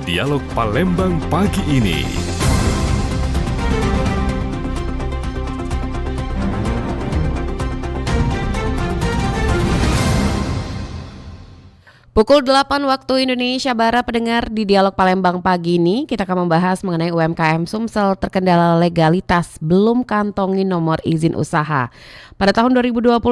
Dialog Palembang pagi ini. Pukul 8 waktu Indonesia Barat, pendengar, di Dialog Palembang pagi ini kita akan membahas mengenai UMKM Sumsel terkendala legalitas belum kantongi nomor izin usaha. Pada tahun 2025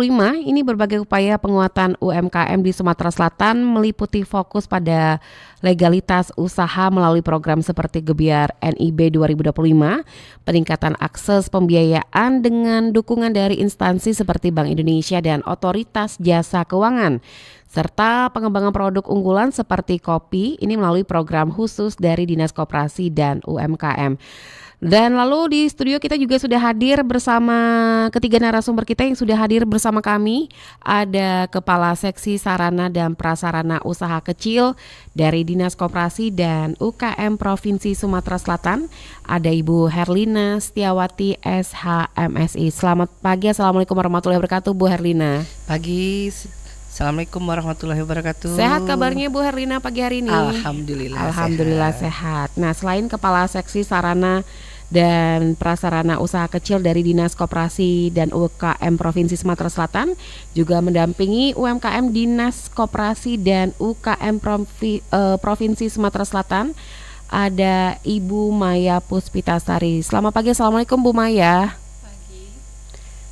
ini berbagai upaya penguatan UMKM di Sumatera Selatan meliputi fokus pada legalitas usaha melalui program seperti Gebiar NIB 2025, peningkatan akses pembiayaan dengan dukungan dari instansi seperti Bank Indonesia dan Otoritas Jasa Keuangan, serta pengembangan produk unggulan seperti kopi ini melalui program khusus dari Dinas Koperasi dan UMKM. Dan lalu di studio kita juga sudah hadir bersama ketiga narasumber kita yang sudah hadir bersama kami. Ada Kepala Seksi Sarana dan Prasarana Usaha Kecil dari Dinas Koperasi dan UKM Provinsi Sumatera Selatan. Ada Ibu Herlina Setiawati SHMSI. Selamat pagi, Assalamualaikum warahmatullahi wabarakatuh, Bu Herlina. Pagi, Assalamualaikum warahmatullahi wabarakatuh. Sehat kabarnya Bu Herlina pagi hari ini? Alhamdulillah sehat. Nah, selain Kepala Seksi Sarana dan Prasarana Usaha Kecil dari Dinas Koperasi dan UKM Provinsi Sumatera Selatan, juga mendampingi UMKM Dinas Koperasi dan UKM Provinsi Sumatera Selatan, ada Ibu Maya Puspitasari. Selamat pagi, Assalamualaikum Bu Maya. Pagi.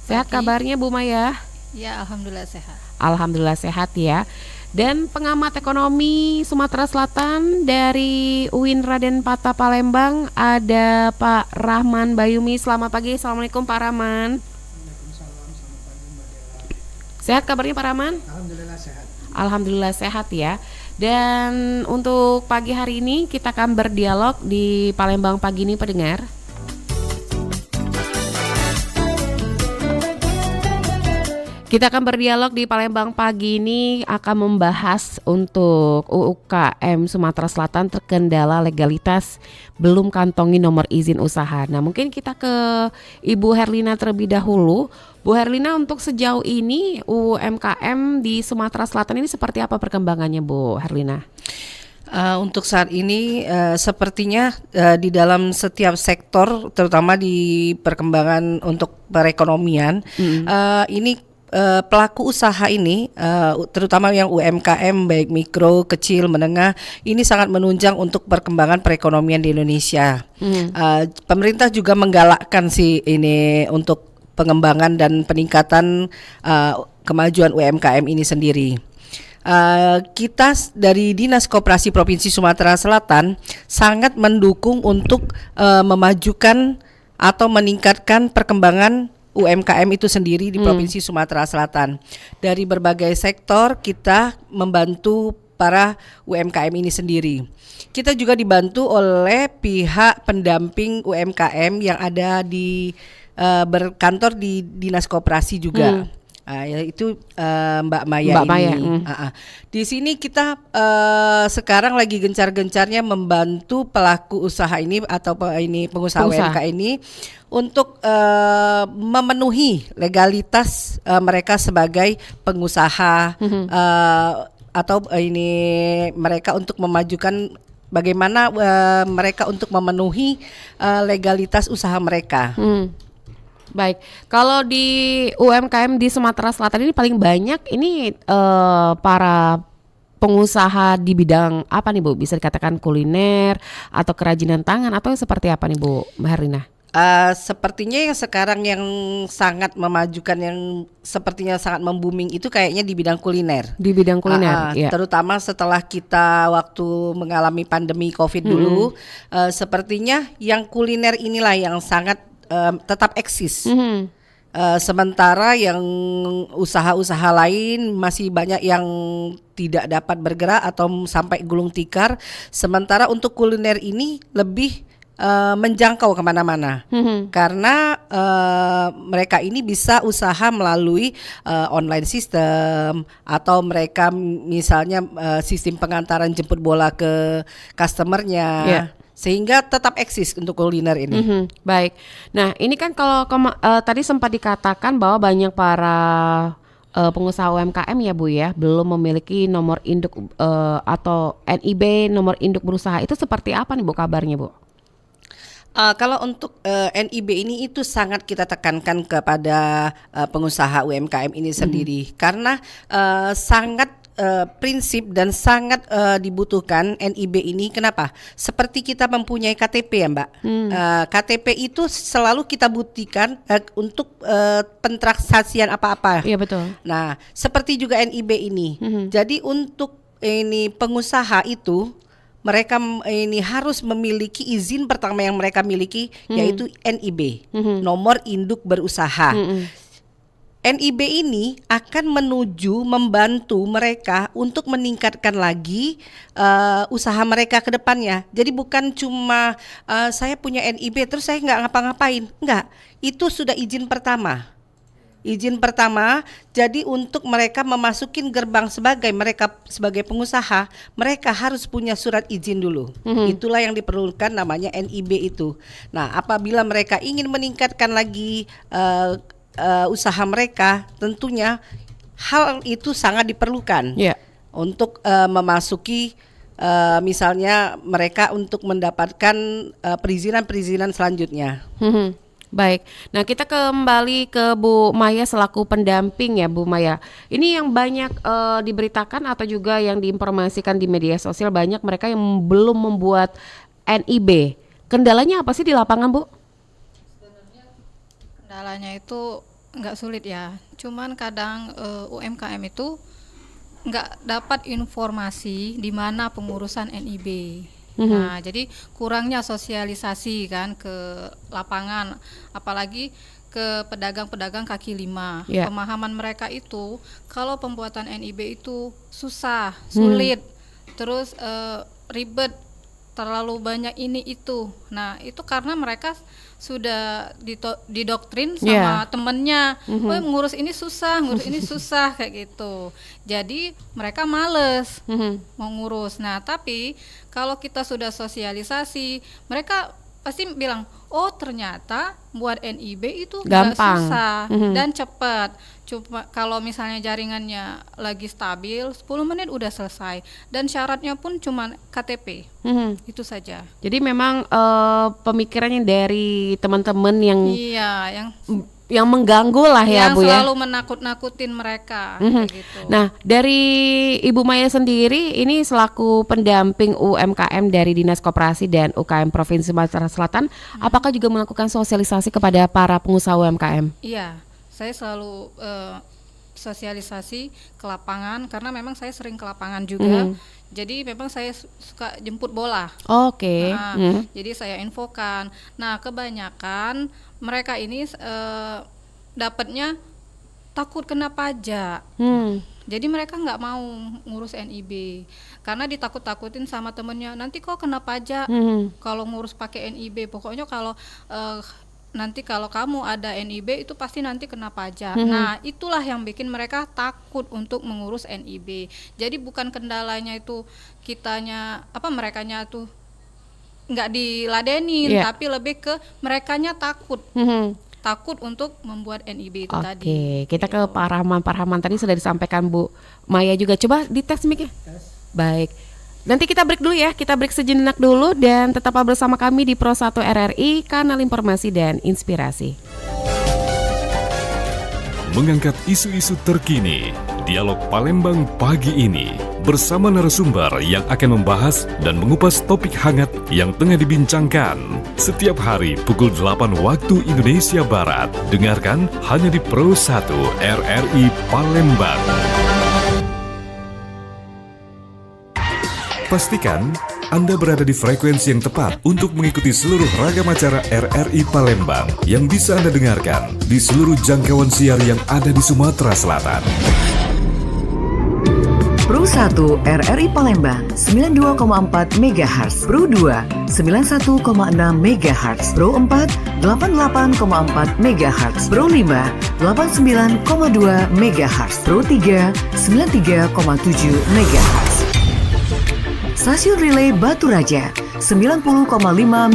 Sehat kabarnya Bu Maya? Ya, alhamdulillah sehat. Alhamdulillah sehat ya. Dan pengamat ekonomi Sumatera Selatan dari UIN Raden Patah Palembang, ada Pak Rahman Bayumi. Selamat pagi, Assalamualaikum Pak Rahman. Sehat kabarnya Pak Rahman? Alhamdulillah sehat. Alhamdulillah sehat ya. Dan untuk pagi hari ini kita akan berdialog di Palembang pagi ini, pendengar. Kita akan berdialog di Palembang pagi ini akan membahas untuk UKM Sumatera Selatan terkendala legalitas belum kantongi nomor izin usaha. Nah, mungkin kita ke Ibu Herlina terlebih dahulu. Bu Herlina, untuk sejauh ini UMKM di Sumatera Selatan ini seperti apa perkembangannya, Bu Herlina? Untuk saat ini sepertinya di dalam setiap sektor, terutama di perkembangan untuk perekonomian, ini pelaku usaha ini, terutama yang UMKM baik mikro, kecil, menengah, ini sangat menunjang untuk perkembangan perekonomian di Indonesia. Pemerintah juga menggalakkan ini untuk pengembangan dan peningkatan kemajuan UMKM ini sendiri. Kita dari Dinas Koperasi Provinsi Sumatera Selatan sangat mendukung untuk memajukan atau meningkatkan perkembangan UMKM itu sendiri di Provinsi Sumatera Selatan. Dari berbagai sektor kita membantu para UMKM ini sendiri. Kita juga dibantu oleh pihak pendamping UMKM yang ada di berkantor di Dinas Koperasi juga. Yaitu Mbak Maya ini. Di sini kita sekarang lagi gencar-gencarnya membantu pelaku usaha ini atau pengusaha UMKM ini untuk memenuhi legalitas mereka sebagai pengusaha atau mereka untuk memajukan bagaimana mereka untuk memenuhi legalitas usaha mereka. Baik, kalau di UMKM di Sumatera Selatan ini paling banyak ini para pengusaha di bidang apa nih Bu? Bisa dikatakan kuliner atau kerajinan tangan atau seperti apa nih Bu Herlina? Sepertinya yang sekarang yang sangat memajukan, yang sepertinya sangat membooming itu kayaknya di bidang kuliner. Di bidang kuliner, ya. Terutama setelah kita waktu mengalami pandemi COVID dulu, sepertinya yang kuliner inilah yang sangat tetap eksis. Sementara yang usaha-usaha lain masih banyak yang tidak dapat bergerak atau sampai gulung tikar. Sementara untuk kuliner ini lebih menjangkau kemana-mana, karena mereka ini bisa usaha melalui online system atau mereka misalnya sistem pengantaran jemput bola ke customernya. Sehingga tetap eksis untuk kuliner ini. Baik. Nah, ini kan kalau tadi sempat dikatakan bahwa banyak para pengusaha UMKM ya Bu ya, belum memiliki nomor induk atau NIB nomor induk berusaha, itu seperti apa nih Bu kabarnya Bu? Kalau untuk NIB ini itu sangat kita tekankan kepada pengusaha UMKM ini sendiri karena sangat prinsip dan sangat dibutuhkan NIB ini. Kenapa? Seperti kita mempunyai KTP ya Mbak. KTP itu selalu kita buktikan untuk pentransaksian apa-apa. Iya betul. Nah, seperti juga NIB ini. Jadi untuk ini pengusaha itu mereka ini harus memiliki izin pertama yang mereka miliki yaitu NIB, nomor induk berusaha. NIB ini akan membantu mereka untuk meningkatkan lagi usaha mereka ke depannya. Jadi bukan cuma saya punya NIB terus saya nggak ngapa-ngapain. Enggak, itu sudah izin pertama. Izin pertama, jadi untuk mereka memasukin gerbang sebagai pengusaha, mereka harus punya surat izin dulu. Itulah yang diperlukan namanya NIB itu. Nah, apabila mereka ingin meningkatkan lagi usaha mereka, tentunya hal itu sangat diperlukan untuk memasuki misalnya mereka untuk mendapatkan perizinan selanjutnya. Baik, nah kita kembali ke Bu Maya selaku pendamping ya Bu Maya. Ini yang banyak diberitakan atau juga yang diinformasikan di media sosial, banyak mereka yang belum membuat NIB. Kendalanya apa sih di lapangan Bu? Kendalanya itu nggak sulit ya. Cuman kadang UMKM itu nggak dapat informasi di mana pengurusan NIB. Nah, jadi kurangnya sosialisasi kan ke lapangan, apalagi ke pedagang-pedagang kaki lima. Pemahaman mereka itu kalau pembuatan NIB itu susah, sulit, terus ribet, terlalu banyak ini itu. Nah, itu karena mereka sudah didoktrin sama temennya, ngurus ini susah kayak gitu. Jadi mereka males mau ngurus. Nah, tapi kalau kita sudah sosialisasi, mereka pasti bilang, oh ternyata buat NIB itu gak susah dan cepat. Cuma kalau misalnya jaringannya lagi stabil, 10 menit udah selesai. Dan syaratnya pun cuma KTP. Itu saja. Jadi memang pemikirannya dari teman-teman yang mengganggu lah ya Bu ya. Yang selalu menakut-nakutin mereka gitu. Nah, dari Ibu Maya sendiri ini selaku pendamping UMKM dari Dinas Koperasi dan UKM Provinsi Sumatera Selatan, apakah juga melakukan sosialisasi kepada para pengusaha UMKM? Iya, saya selalu sosialisasi ke lapangan karena memang saya sering ke lapangan juga. Jadi memang saya suka jemput bola. Oke. Jadi saya infokan. Nah, kebanyakan mereka ini dapatnya takut kena pajak. Jadi mereka nggak mau ngurus NIB karena ditakut-takutin sama temennya. Nanti kok kena pajak kalau ngurus pakai NIB. Pokoknya kalau nanti kalau kamu ada NIB itu pasti nanti kena pajak. Nah, itulah yang bikin mereka takut untuk mengurus NIB. Jadi bukan kendalanya itu merekanya tuh nggak diladenin, tapi lebih ke merekanya takut. Takut untuk membuat NIB itu tadi. Oke, kita ke Pak Rahman tadi sudah disampaikan Bu Maya juga. Coba dites mic-nya. Baik. Nanti kita break dulu ya, kita break sejenak dulu dan tetaplah bersama kami di Pro 1 RRI, kanal informasi dan inspirasi. Mengangkat isu-isu terkini, Dialog Palembang pagi ini bersama narasumber yang akan membahas dan mengupas topik hangat yang tengah dibincangkan. Setiap hari pukul 8 waktu Indonesia Barat, dengarkan hanya di Pro 1 RRI Palembang. Pastikan Anda berada di frekuensi yang tepat untuk mengikuti seluruh ragam acara RRI Palembang yang bisa Anda dengarkan di seluruh jangkauan siar yang ada di Sumatera Selatan. Pro 1 RRI Palembang 92,4 MHz, Pro 2 91,6 MHz, Pro 4 88,4 MHz, Pro 5 89,2 MHz, Pro 3 93,7 MHz. Stasiun Relay Batu Raja 90,5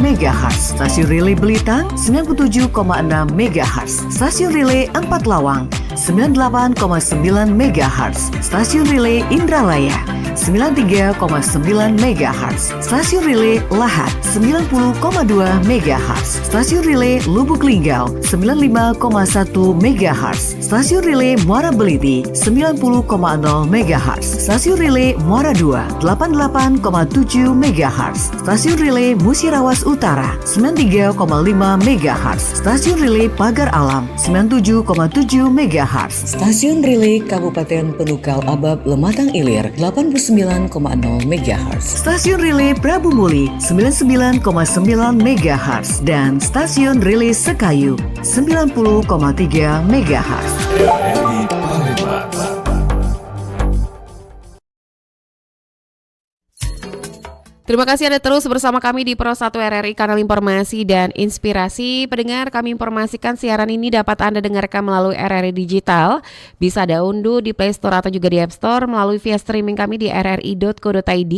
MHz, Stasiun Relay Belitang 97,6 MHz, Stasiun Relay Empat Lawang 98,9 MHz, Stasiun Relay Indralaya 93,9 MHz, Stasiun Relay Lahat 90,2 MHz, Stasiun Relay Lubuk Linggau 95,1 MHz, Stasiun Relay Muara Beliti 90,0 MHz, Stasiun Relay Muara 2 88,7 MHz, Stasiun Relay Musirawas Utara 93,5 MHz, Stasiun Relay Pagar Alam 97,7 MHz, Stasiun Relay Kabupaten Penukal Abab Lematang Ilir 89,0 MHz, Stasiun Relay Prabu Muli 99,9 MHz, dan Stasiun Relay Sekayu 90,3 MHz. RRI Palembang. Terima kasih Anda terus bersama kami di Pro 1 RRI, kanal informasi dan inspirasi. Pendengar, kami informasikan siaran ini dapat Anda dengarkan melalui RRI Digital. Bisa Anda unduh di Play Store atau juga di App Store, melalui via streaming kami di rri.co.id,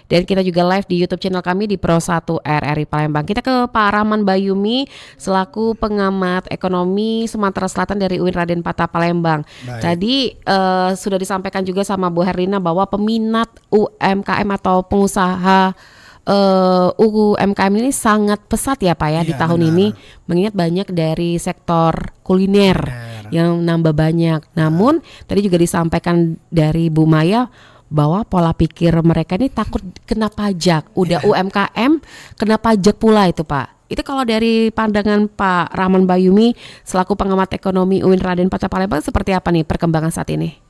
dan kita juga live di YouTube channel kami di Pro 1 RRI Palembang. Kita ke Pak Rahman Bayumi selaku pengamat ekonomi Sumatera Selatan dari UIN Raden Patah Palembang. Baik. Tadi sudah disampaikan juga sama Bu Herlina bahwa peminat UMKM atau pengusaha UMKM ini sangat pesat ya Pak ya di Iya, tahun benar. ini, mengingat banyak dari sektor kuliner yang nambah banyak. Namun tadi juga disampaikan dari Bu Maya bahwa pola pikir mereka ini takut kena pajak. Udah UMKM kena pajak pula itu Pak. Itu kalau dari pandangan Pak Rahman Bayumi selaku pengamat ekonomi UIN Raden Patah Palembang, seperti apa nih perkembangan saat ini?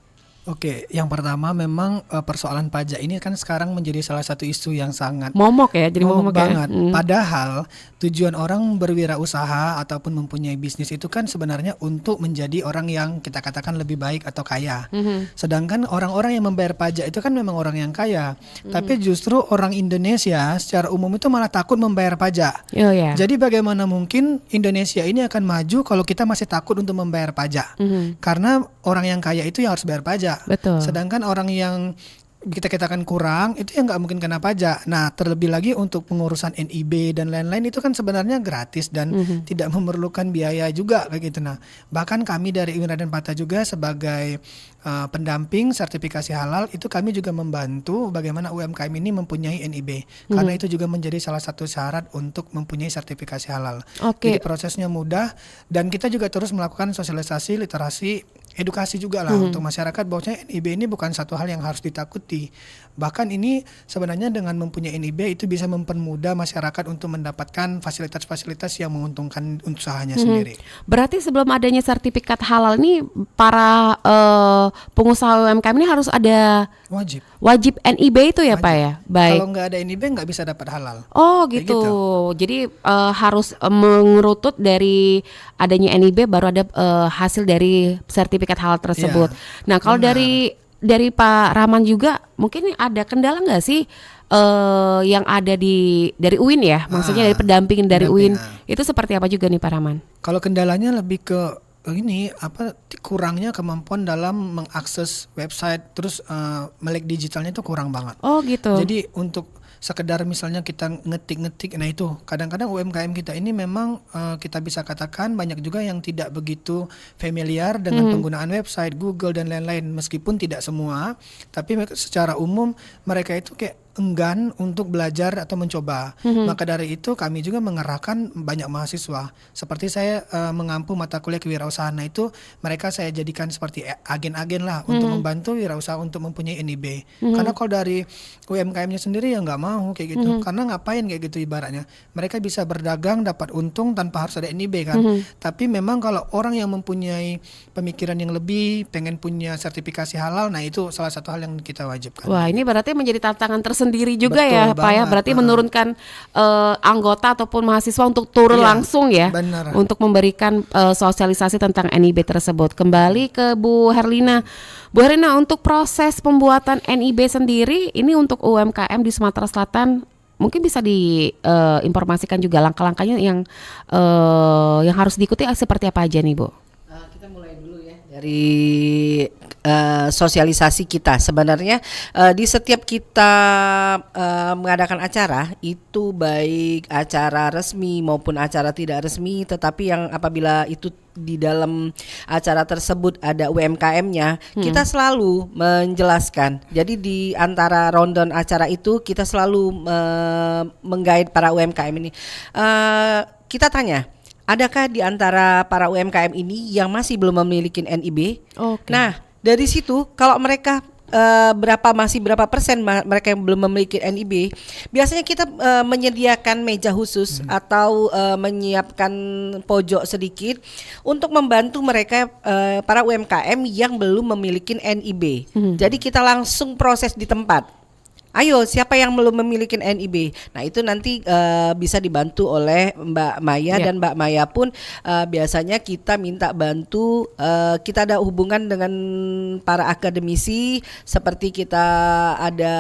Oke, yang pertama memang persoalan pajak ini kan sekarang menjadi salah satu isu yang sangat Momok ya, jadi momok ya. banget. Padahal tujuan orang berwirausaha ataupun mempunyai bisnis itu kan sebenarnya untuk menjadi orang yang kita katakan lebih baik atau kaya. Sedangkan orang-orang yang membayar pajak itu kan memang orang yang kaya. Tapi justru orang Indonesia secara umum itu malah takut membayar pajak. Oh ya. Jadi bagaimana mungkin Indonesia ini akan maju kalau kita masih takut untuk membayar pajak? Karena orang yang kaya itu yang harus bayar pajak. Betul. Sedangkan orang yang kita katakan kurang itu yang nggak mungkin kena pajak. Nah, terlebih lagi untuk pengurusan NIB dan lain-lain itu kan sebenarnya gratis dan tidak memerlukan biaya juga kayak gitu. Nah, bahkan kami dari UIN Raden Patah juga sebagai pendamping sertifikasi halal itu kami juga membantu bagaimana UMKM ini mempunyai NIB karena itu juga menjadi salah satu syarat untuk mempunyai sertifikasi halal. Oke. Jadi prosesnya mudah dan kita juga terus melakukan sosialisasi, literasi, edukasi juga lah untuk masyarakat bahwasanya NIB ini bukan satu hal yang harus ditakuti. Bahkan ini sebenarnya dengan mempunyai NIB itu bisa mempermudah masyarakat untuk mendapatkan fasilitas-fasilitas yang menguntungkan usahanya sendiri. Berarti sebelum adanya sertifikat halal ini para pengusaha UMKM ini harus ada wajib NIB itu ya Pak ya? Baik. Kalau nggak ada NIB nggak bisa dapat halal. Oh Kayak gitu. Jadi harus mengerutut dari adanya NIB baru ada hasil dari sertifikat halal tersebut. Nah kalau benar. dari Pak Rahman juga mungkin ada kendala nggak sih yang ada dari UIN ya? Maksudnya dari pendamping dari UIN itu seperti apa juga nih Pak Rahman? Kalau kendalanya lebih ke ini kurangnya kemampuan dalam mengakses website, terus melek digitalnya itu kurang banget. Oh gitu. Jadi untuk sekedar misalnya kita ngetik-ngetik, nah itu kadang-kadang UMKM kita ini memang kita bisa katakan banyak juga yang tidak begitu familiar dengan penggunaan website, Google dan lain-lain. Meskipun tidak semua, tapi secara umum mereka itu kayak enggan untuk belajar atau mencoba. Maka dari itu kami juga mengerahkan banyak mahasiswa. Seperti saya mengampu mata kuliah kewirausahaan, nah itu mereka saya jadikan seperti agen-agen lah untuk membantu wirausaha untuk mempunyai NIB. Karena kalau dari UMKM-nya sendiri ya nggak mau kayak gitu. Karena ngapain kayak gitu ibaratnya. Mereka bisa berdagang dapat untung tanpa harus ada NIB kan. Tapi memang kalau orang yang mempunyai pemikiran yang lebih, pengen punya sertifikasi halal, nah itu salah satu hal yang kita wajibkan. Wah, ini berarti menjadi tantangan tersendiri juga Betul ya Pak ya. banget. Berarti menurunkan anggota ataupun mahasiswa untuk turun Iya, langsung ya. benar. Untuk memberikan sosialisasi tentang NIB tersebut. Kembali ke Bu Herlina. Bu Herlina, untuk proses pembuatan NIB sendiri ini untuk UMKM di Sumatera Selatan mungkin bisa diinformasikan juga langkah-langkahnya yang harus diikuti seperti apa aja nih Bu? Kita mulai dulu ya dari sosialisasi kita sebenarnya di setiap kita mengadakan acara itu, baik acara resmi maupun acara tidak resmi, tetapi yang apabila itu di dalam acara tersebut ada UMKM-nya, kita selalu menjelaskan. Jadi di antara rundown acara itu kita selalu menggait para UMKM ini. Kita tanya, adakah di antara para UMKM ini yang masih belum memiliki NIB? Oke. Nah, dari situ kalau mereka berapa persen mereka yang belum memiliki NIB, biasanya kita menyediakan meja khusus atau menyiapkan pojok sedikit untuk membantu mereka para UMKM yang belum memiliki NIB. Jadi kita langsung proses di tempat. Ayo, siapa yang belum memiliki NIB? Nah, itu nanti bisa dibantu oleh Mbak Maya, dan Mbak Maya pun biasanya kita minta bantu. Kita ada hubungan dengan para akademisi, seperti kita ada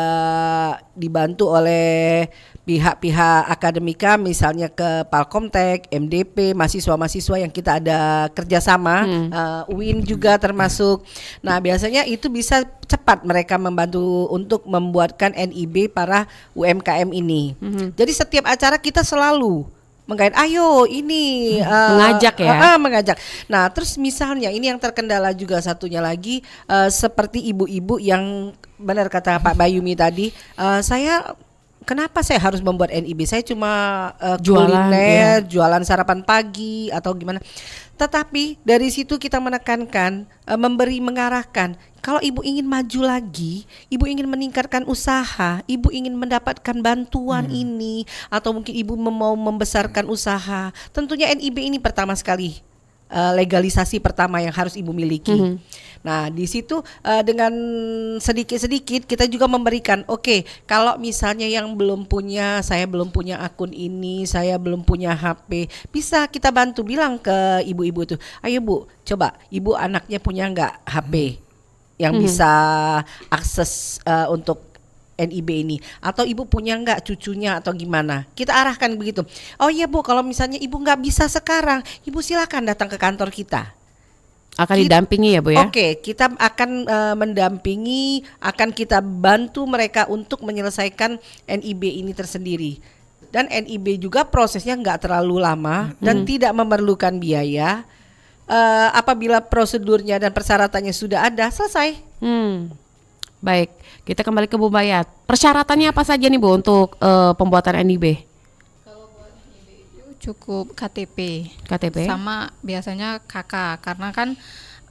dibantu oleh pihak-pihak akademika, misalnya ke Palkomtek, MDP, mahasiswa-mahasiswa yang kita ada kerjasama, UIN juga termasuk. Nah, biasanya itu bisa cepat mereka membantu untuk membuatkan NIB para UMKM ini. Jadi setiap acara kita selalu menggait, ayo ini mengajak ya. Mengajak. Nah, terus misalnya ini yang terkendala juga satunya lagi, seperti ibu-ibu yang benar kata Pak Bayumi tadi, kenapa saya harus membuat NIB? Saya cuma kuliner, jualan sarapan pagi atau gimana. Tetapi dari situ kita menekankan, mengarahkan. Kalau ibu ingin maju lagi, ibu ingin meningkatkan usaha, ibu ingin mendapatkan bantuan ini, atau mungkin ibu mau membesarkan usaha, tentunya NIB ini pertama sekali. Legalisasi pertama yang harus ibu miliki. Nah, di situ dengan sedikit-sedikit kita juga memberikan, oke, kalau misalnya yang belum punya, saya belum punya akun ini, saya belum punya HP, bisa kita bantu bilang ke ibu-ibu itu, ayo Bu, coba ibu anaknya punya nggak HP yang bisa akses untuk NIB ini, atau ibu punya nggak cucunya atau gimana, kita arahkan begitu. Oh iya Bu, kalau misalnya ibu nggak bisa sekarang, ibu silakan datang ke kantor kita. Akan didampingi ya Bu ya? Oke, kita akan mendampingi, akan kita bantu mereka untuk menyelesaikan NIB ini tersendiri. Dan NIB juga prosesnya nggak terlalu lama dan tidak memerlukan biaya. Apabila prosedurnya dan persyaratannya sudah ada, selesai. Baik, kita kembali ke Bu Bayat. Persyaratannya apa saja nih Bu untuk pembuatan NIB? Kalau buat NIB itu cukup KTP sama biasanya KK, karena kan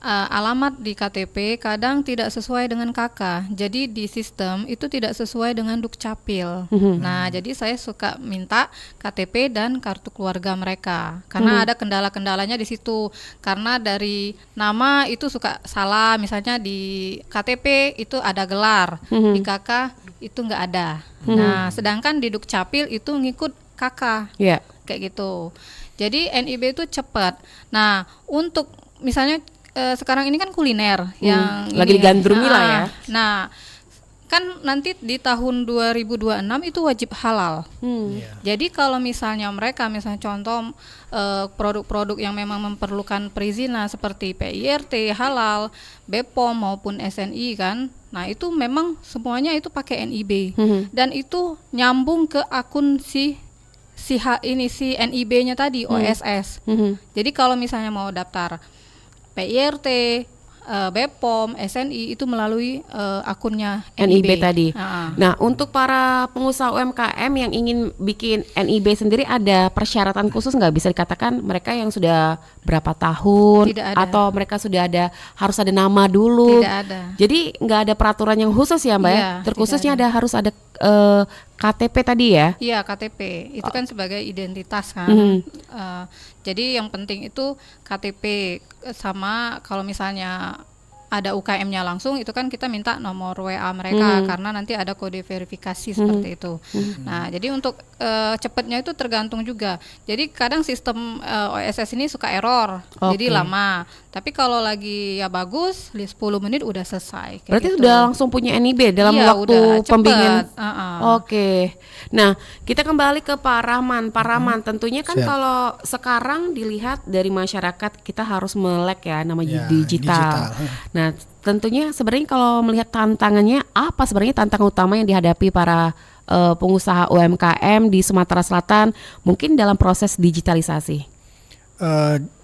alamat di KTP kadang tidak sesuai dengan KK. Jadi di sistem itu tidak sesuai dengan Dukcapil. Nah, jadi saya suka minta KTP dan kartu keluarga mereka. Karena ada kendala-kendalanya di situ. Karena dari nama itu suka salah, misalnya di KTP itu ada gelar, di KK itu nggak ada. Nah, sedangkan di Dukcapil itu ngikut KK. Kayak gitu. Jadi NIB itu cepat. Nah, untuk misalnya sekarang ini kan kuliner yang lagi digandrungi lah ya. Nah, kan nanti di tahun 2026 itu wajib halal. Jadi kalau misalnya mereka, misalnya contoh produk-produk yang memang memerlukan perizinan seperti PIRT, halal, BPOM maupun SNI kan. Nah, itu memang semuanya itu pakai NIB. Dan itu nyambung ke akun si NIB-nya tadi, OSS. Jadi kalau misalnya mau daftar PIRT, BPOM, SNI itu melalui akunnya NIB tadi. Nah, untuk para pengusaha UMKM yang ingin bikin NIB sendiri, ada persyaratan khusus nggak? Bisa dikatakan mereka yang sudah berapa tahun, atau mereka sudah harus ada nama dulu? Tidak ada. Jadi nggak ada peraturan yang khusus ya Mbak? Ya? Terkhususnya harus ada KTP tadi ya? Iya, KTP itu kan sebagai identitas kan. Jadi yang penting itu KTP, sama kalau misalnya ada UKM-nya langsung itu kan kita minta nomor WA mereka karena nanti ada kode verifikasi seperti itu. Nah, jadi untuk cepatnya itu tergantung juga. Jadi kadang sistem OSS ini suka error, jadi lama. Tapi kalau lagi ya bagus, 10 menit udah selesai. Berarti gitu. udah langsung punya NIB dalam waktu pembimbingan. Oke. Nah, kita kembali ke Pak Rahman. Pak Rahman, tentunya kan kalau sekarang dilihat dari masyarakat kita harus melek ya namanya digital. Nah, tentunya sebenarnya kalau melihat tantangannya, apa sebenarnya tantangan utama yang dihadapi para pengusaha UMKM di Sumatera Selatan mungkin dalam proses digitalisasi?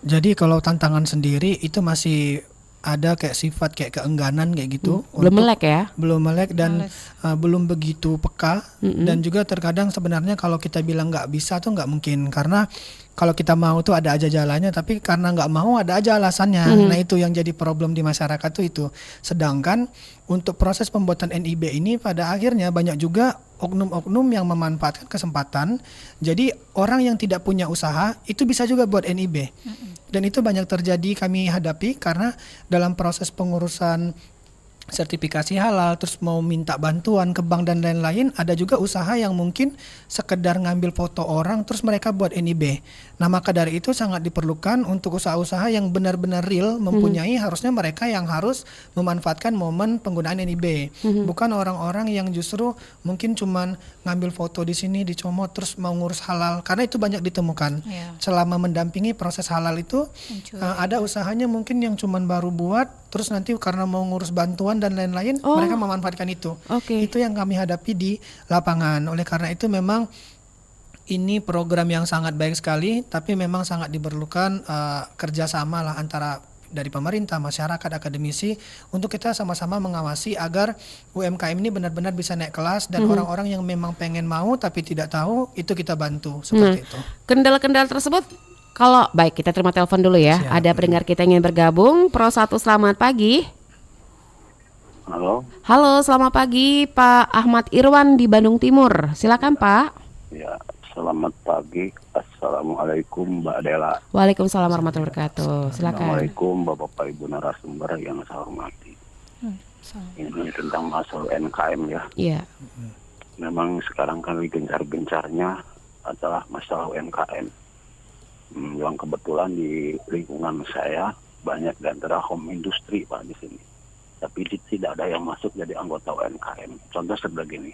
Jadi kalau tantangan sendiri itu masih ada kayak sifat kayak keengganan kayak gitu. Belum untuk- melek ya? belum melek dan belum begitu peka. Dan juga terkadang sebenarnya kalau kita bilang nggak bisa tuh nggak mungkin, karena kalau kita mau tuh ada aja jalannya, tapi karena nggak mau ada aja alasannya. Nah itu yang jadi problem di masyarakat tuh itu. Sedangkan untuk proses pembuatan NIB ini pada akhirnya banyak juga oknum-oknum yang memanfaatkan kesempatan. Jadi orang yang tidak punya usaha itu bisa juga buat NIB. Dan itu banyak terjadi kami hadapi karena dalam proses pengurusan sertifikasi halal, terus mau minta bantuan ke bank dan lain-lain, ada juga usaha yang mungkin sekedar ngambil foto orang terus mereka buat NIB. Nah maka dari itu sangat diperlukan untuk usaha-usaha yang benar-benar real mempunyai, harusnya mereka yang harus memanfaatkan momen penggunaan NIB, bukan orang-orang yang justru mungkin cuman ngambil foto di sini dicomot terus mau ngurus halal, karena itu banyak ditemukan. Iya. Selama mendampingi proses halal itu ada usahanya mungkin yang cuman baru buat terus nanti karena mau ngurus bantuan dan lain-lain mereka memanfaatkan itu. Oke. Itu yang kami hadapi di lapangan. Oleh karena itu memang ini program yang sangat baik sekali, tapi memang sangat diperlukan kerjasama lah antara dari pemerintah, masyarakat, akademisi untuk kita sama-sama mengawasi agar UMKM ini benar-benar bisa naik kelas dan orang-orang yang memang pengen mau tapi tidak tahu itu kita bantu seperti itu. Kendala-kendala tersebut, kalau baik kita terima telepon dulu ya. Siap. Ada pendengar kita yang ingin bergabung. Pro 1, selamat pagi. Halo, Halo, selamat pagi Pak Ahmad Irwan di Bandung Timur. Silakan Pak. ya selamat pagi. Assalamualaikum Mbak Dela. Waalaikumsalam warahmatullahi wabarakatuh. Silakan. Assalamualaikum Bapak Ibu narasumber yang saya hormati. Ini tentang masalah NKM ya. Iya. Memang sekarang kan gencar-gencarnya adalah masalah UMKM. Yang kebetulan di lingkungan saya banyak di antara home industry Pak di sini. Tapi tidak ada yang masuk jadi anggota UMKM. Contoh seperti ini,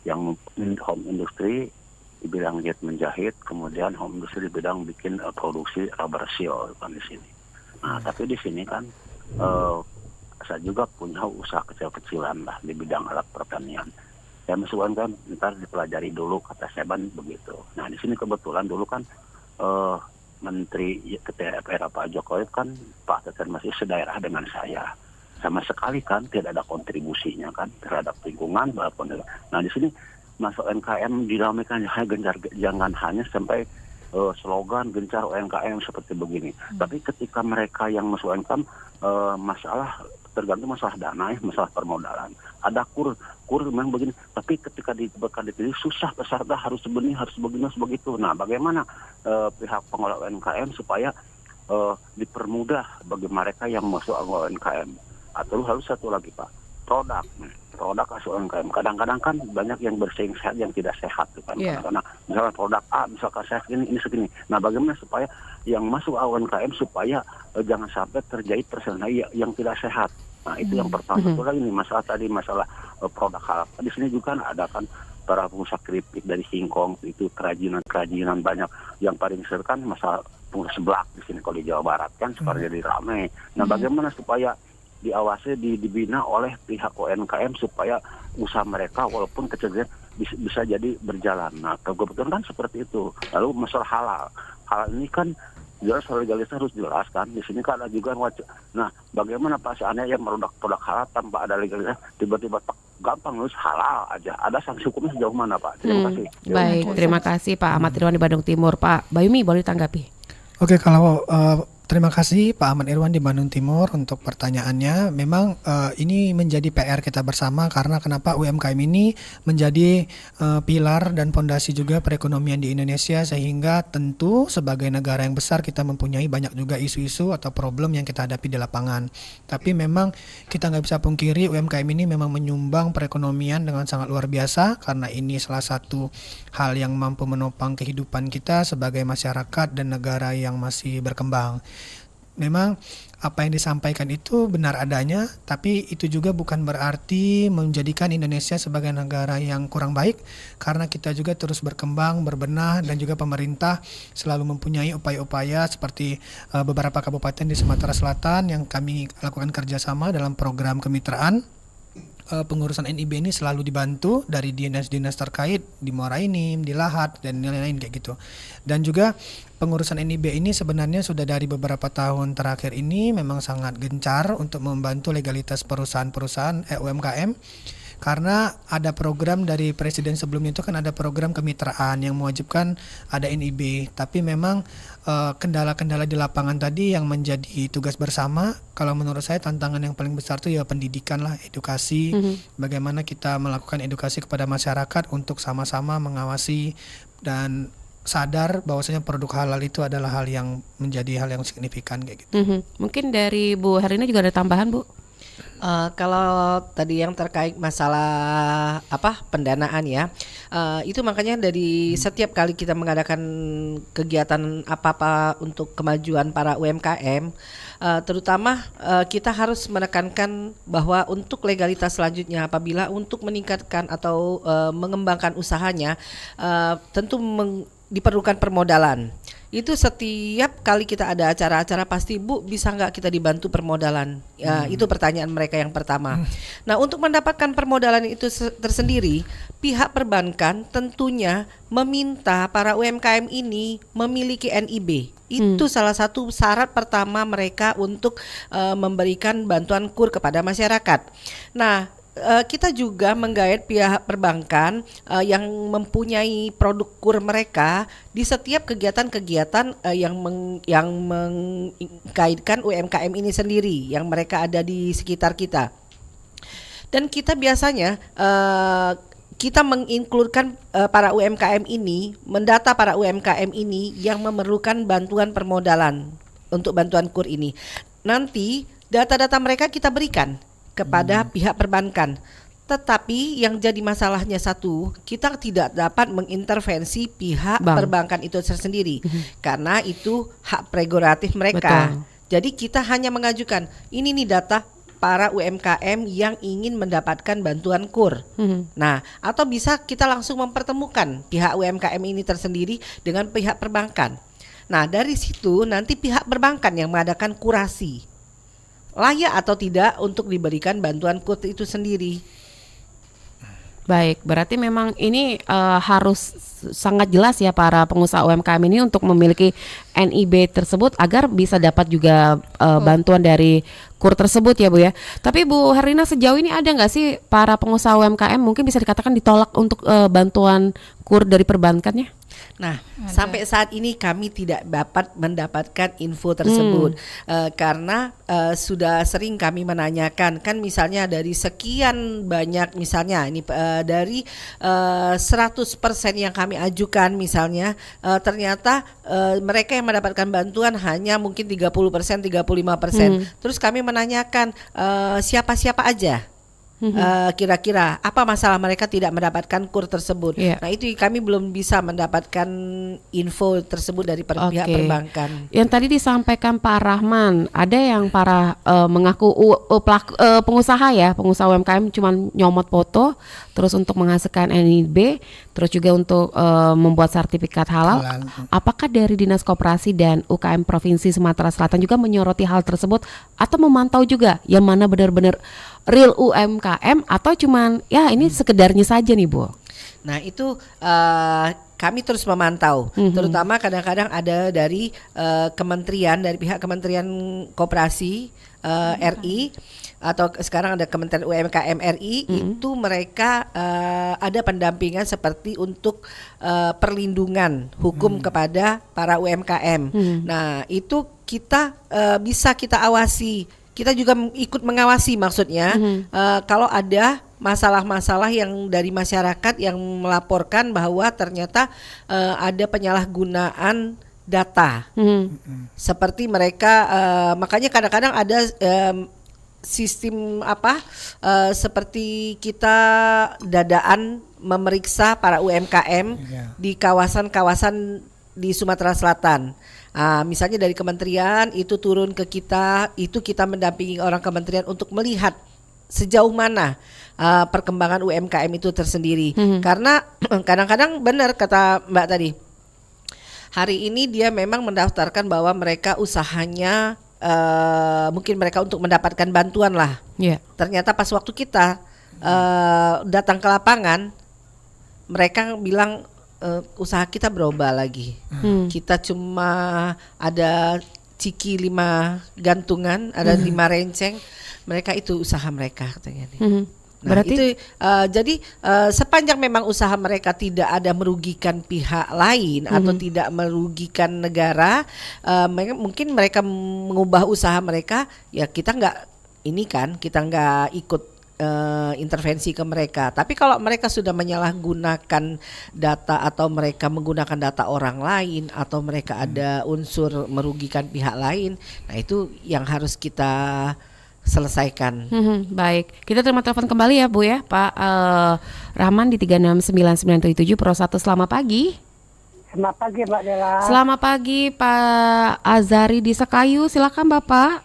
yang home industry di bidang jahit menjahit, kemudian home industry di bidang bikin produksi rubber seal kan di sini. Nah, tapi di sini kan saya juga punya usaha kecil-kecilan lah di bidang alat pertanian. Saya masuk kan ntar dipelajari dulu kata Seban begitu. Nah, di sini kebetulan dulu kan Menteri Ketua MPR Pak Jokowi kan Pak Teten masih sedaerah dengan saya. Sama sekali kan tidak ada kontribusinya kan terhadap lingkungan. Nah di sini masuk UMKM dinamikan jangan hanya sampai slogan gencar UMKM seperti begini. Tapi ketika mereka yang masuk UMKM masalah tergantung masalah dana, masalah permodalan. Ada kur memang begini. Tapi ketika dipilih susah peserta harus begini, harus begitu. Nah bagaimana pihak pengelola UMKM supaya dipermudah bagi mereka yang masuk UMKM? Atau harus satu lagi Pak, produk masuk UMKM. Kadang-kadang kan banyak yang bersaing sehat yang tidak sehat tuh kan. Yeah. Karena misalnya produk A misalkan saya ini segini. Nah bagaimana supaya yang masuk UMKM supaya jangan sampai terjadi persaingan yang tidak sehat. Nah itu yang pertama. Itu lagi nih masalah produk halal. Di sini juga kan ada kan para pengusaha keripik dari singkong itu kerajinan banyak. Yang paling seru kan masalah pengusaha seblak di sini kalau di Jawa Barat kan sekarang jadi ramai. Nah bagaimana supaya diawasi, dibina oleh pihak UMKM supaya usaha mereka walaupun kecil bisa jadi berjalan. Nah, kebetulan kan seperti itu. Lalu masalah halal ini kan jelas legalitas harus jelas kan. Di sini kan ada juga nah, bagaimana Pak seandainya yang produk halal tanpa ada legalitas tiba-tiba gampang nulis halal aja. Ada sanksi hukumnya sejauh mana Pak? Terima kasih. Baik, terima kasih Pak Ahmad Irwan di Bandung Timur. Pak Bayumi boleh tanggapi? Oke, kalau terima kasih Pak Ahmad Irwan di Bandung Timur untuk pertanyaannya. Memang ini menjadi PR kita bersama karena kenapa UMKM ini menjadi pilar dan fondasi juga perekonomian di Indonesia, sehingga tentu sebagai negara yang besar kita mempunyai banyak juga isu-isu atau problem yang kita hadapi di lapangan. Tapi memang kita nggak bisa pungkiri UMKM ini memang menyumbang perekonomian dengan sangat luar biasa karena ini salah satu hal yang mampu menopang kehidupan kita sebagai masyarakat dan negara yang masih berkembang. memang apa yang disampaikan itu benar adanya, tapi itu juga bukan berarti menjadikan Indonesia sebagai negara yang kurang baik, karena kita juga terus berkembang, berbenah, dan juga pemerintah selalu mempunyai upaya-upaya seperti beberapa kabupaten di Sumatera Selatan yang kami lakukan kerjasama dalam program kemitraan. Pengurusan NIB ini selalu dibantu dari dinas-dinas terkait di Muara Enim, di Lahat, dan lain-lain kayak gitu. Dan juga pengurusan NIB ini sebenarnya sudah dari beberapa tahun terakhir ini memang sangat gencar untuk membantu legalitas perusahaan-perusahaan UMKM. Karena ada program dari presiden sebelumnya itu kan ada program kemitraan yang mewajibkan ada NIB, tapi memang kendala-kendala di lapangan tadi yang menjadi tugas bersama. Kalau menurut saya tantangan yang paling besar itu ya pendidikan lah, edukasi, bagaimana kita melakukan edukasi kepada masyarakat untuk sama-sama mengawasi dan sadar bahwasanya produk halal itu adalah hal yang menjadi hal yang signifikan kayak gitu. Mungkin dari Bu Herlina juga ada tambahan, Bu? Kalau tadi yang terkait masalah pendanaan ya, itu makanya dari setiap kali kita mengadakan kegiatan apa-apa untuk kemajuan para UMKM, terutama kita harus menekankan bahwa untuk legalitas selanjutnya apabila untuk meningkatkan atau mengembangkan usahanya, tentu diperlukan permodalan. Itu setiap kali kita ada acara-acara pasti, Bu, bisa nggak kita dibantu permodalan? Ya, itu pertanyaan mereka yang pertama. Nah, untuk mendapatkan permodalan itu tersendiri, pihak perbankan tentunya meminta para UMKM ini memiliki NIB. Itu salah satu syarat pertama mereka untuk memberikan bantuan KUR kepada masyarakat. Nah, kita juga menggait pihak perbankan yang mempunyai produk KUR mereka di setiap kegiatan-kegiatan yang mengkaitkan UMKM ini sendiri yang mereka ada di sekitar kita. Dan kita biasanya kita menginkludkan para UMKM ini, mendata para UMKM ini yang memerlukan bantuan permodalan untuk bantuan KUR ini. Nanti data-data mereka kita berikan kepada pihak perbankan. Tetapi yang jadi masalahnya satu, kita tidak dapat mengintervensi pihak perbankan itu tersendiri karena itu hak prerogatif mereka. Betul. Jadi kita hanya mengajukan ini nih data para UMKM yang ingin mendapatkan bantuan KUR. Nah, atau bisa kita langsung mempertemukan pihak UMKM ini tersendiri dengan pihak perbankan. Nah, dari situ nanti pihak perbankan yang mengadakan kurasi layak atau tidak untuk diberikan bantuan KUR itu sendiri. Baik, berarti memang ini harus sangat jelas ya para pengusaha UMKM ini untuk memiliki NIB tersebut agar bisa dapat juga bantuan dari KUR tersebut ya Bu ya. Tapi Bu Herlina, sejauh ini ada nggak sih para pengusaha UMKM mungkin bisa dikatakan ditolak untuk bantuan KUR dari perbankannya? Nah, sampai saat ini kami tidak dapat mendapatkan info tersebut karena sudah sering kami menanyakan, kan misalnya dari sekian banyak misalnya ini dari 100% yang kami ajukan misalnya ternyata mereka yang mendapatkan bantuan hanya mungkin 30%, 35%. Terus kami menanyakan siapa-siapa aja. Kira-kira apa masalah mereka tidak mendapatkan KUR tersebut. Nah, itu kami belum bisa mendapatkan info tersebut dari pihak perbankan. Yang tadi disampaikan Pak Rahman, ada yang para mengaku pengusaha UMKM cuma nyomot foto terus untuk menghasilkan NIB, terus juga untuk membuat sertifikat halal. Apakah dari Dinas Koperasi dan UKM Provinsi Sumatera Selatan juga menyoroti hal tersebut atau memantau juga yang mana benar-benar real UMKM atau cuman ya ini sekedarnya saja nih Bu? Nah, itu kami terus memantau, terutama kadang-kadang ada dari kementerian, dari pihak Kementerian Koperasi RI atau sekarang ada Kementerian UMKM RI, itu mereka ada pendampingan seperti untuk perlindungan hukum kepada para UMKM. Nah, itu kita bisa kita awasi. Kita juga ikut mengawasi maksudnya kalau ada masalah-masalah yang dari masyarakat yang melaporkan bahwa ternyata ada penyalahgunaan data. Seperti mereka makanya kadang-kadang ada sistem seperti kita dadaan memeriksa para UMKM di kawasan-kawasan di Sumatera Selatan. Misalnya dari kementerian itu turun ke kita, itu kita mendampingi orang kementerian untuk melihat sejauh mana perkembangan UMKM itu tersendiri. Karena kadang-kadang benar kata Mbak tadi, hari ini dia memang mendaftarkan bahwa mereka usahanya mungkin mereka untuk mendapatkan bantuan lah. Yeah. Ternyata pas waktu kita datang ke lapangan, mereka bilang usaha kita berubah lagi. Kita cuma ada ciki 5 gantungan, ada 5 renceng. Mereka itu usaha mereka katanya nih. Nah, Berarti itu jadi sepanjang memang usaha mereka tidak ada merugikan pihak lain atau tidak merugikan negara, mungkin mereka mengubah usaha mereka, ya kita kita nggak ikut intervensi ke mereka. Tapi kalau mereka sudah menyalahgunakan data atau mereka menggunakan data orang lain atau mereka ada unsur merugikan pihak lain, nah itu yang harus kita selesaikan. Baik, kita terima telepon kembali ya Bu ya, Pak Rahman di 369977 Pro 1. Selamat pagi. Selamat pagi Mbak Dela. Selamat pagi Pak Azari di Sekayu, silakan Bapak.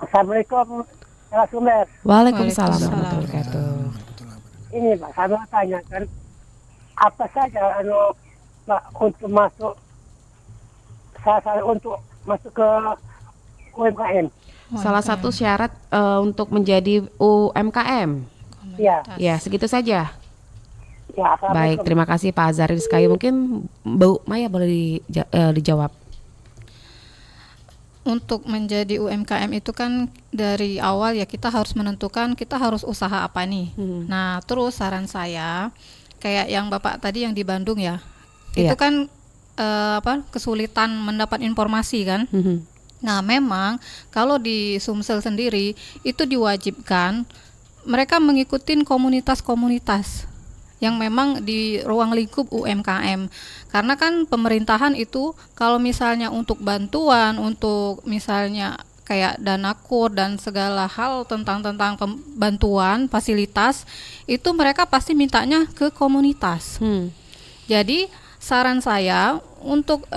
Assalamualaikum narasumber. Waalaikumsalam Waalaikumsalam. warahmatullahi wabarakatuh. Ini Pak, saya mau tanyakan apa saja Pak untuk masuk untuk masuk ke UMKM. Salah satu syarat untuk menjadi UMKM. Iya. Ya, segitu saja. Ya, Baik, terima kasih Pak Azari di Sekayu. Mungkin Bu Maya boleh dijawab. Untuk menjadi UMKM itu kan dari awal ya kita harus menentukan kita harus usaha apa nih. Nah, terus saran saya kayak yang Bapak tadi yang di Bandung ya. Iya. Itu kan kesulitan mendapat informasi kan. Nah, memang kalau di Sumsel sendiri itu diwajibkan mereka mengikuti komunitas-komunitas yang memang di ruang lingkup UMKM. Karena kan pemerintahan itu kalau misalnya untuk bantuan, untuk misalnya kayak dana kur dan segala hal tentang bantuan, fasilitas, itu mereka pasti mintanya ke komunitas. Jadi saran saya untuk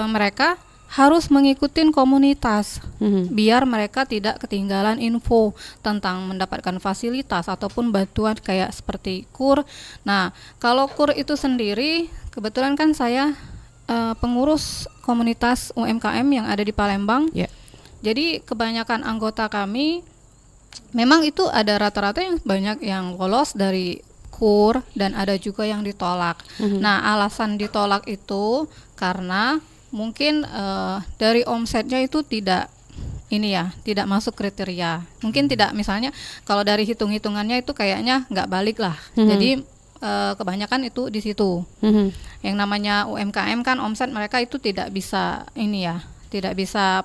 mereka harus mengikuti komunitas biar mereka tidak ketinggalan info tentang mendapatkan fasilitas ataupun bantuan kayak seperti KUR. Nah, kalau KUR itu sendiri kebetulan kan saya pengurus komunitas UMKM yang ada di Palembang. Ya. Jadi kebanyakan anggota kami memang itu ada rata-rata yang banyak yang lolos dari KUR dan ada juga yang ditolak. Nah, alasan ditolak itu karena mungkin dari omsetnya itu tidak masuk kriteria. Mungkin tidak, misalnya kalau dari hitung-hitungannya itu kayaknya nggak balik lah. Jadi kebanyakan itu di situ. Yang namanya UMKM kan omset mereka itu tidak bisa tidak bisa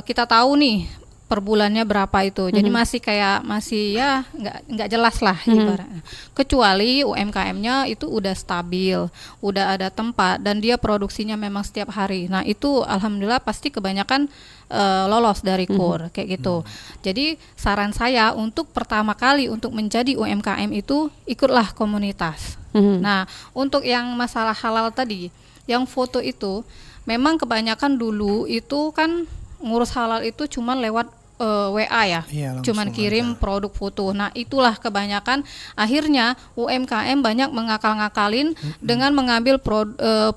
kita tahu nih per bulannya berapa itu. Jadi masih ya nggak jelas lah ibaratnya. Kecuali UMKM-nya itu udah stabil, udah ada tempat dan dia produksinya memang setiap hari. Nah, itu alhamdulillah pasti kebanyakan lolos dari KUR kayak gitu. Jadi saran saya untuk pertama kali untuk menjadi UMKM itu ikutlah komunitas. Nah, untuk yang masalah halal tadi, yang foto itu memang kebanyakan dulu itu kan ngurus halal itu cuman lewat WA ya, cuman kirim produk foto. Nah, itulah kebanyakan akhirnya UMKM banyak ngakal-ngakalin dengan mengambil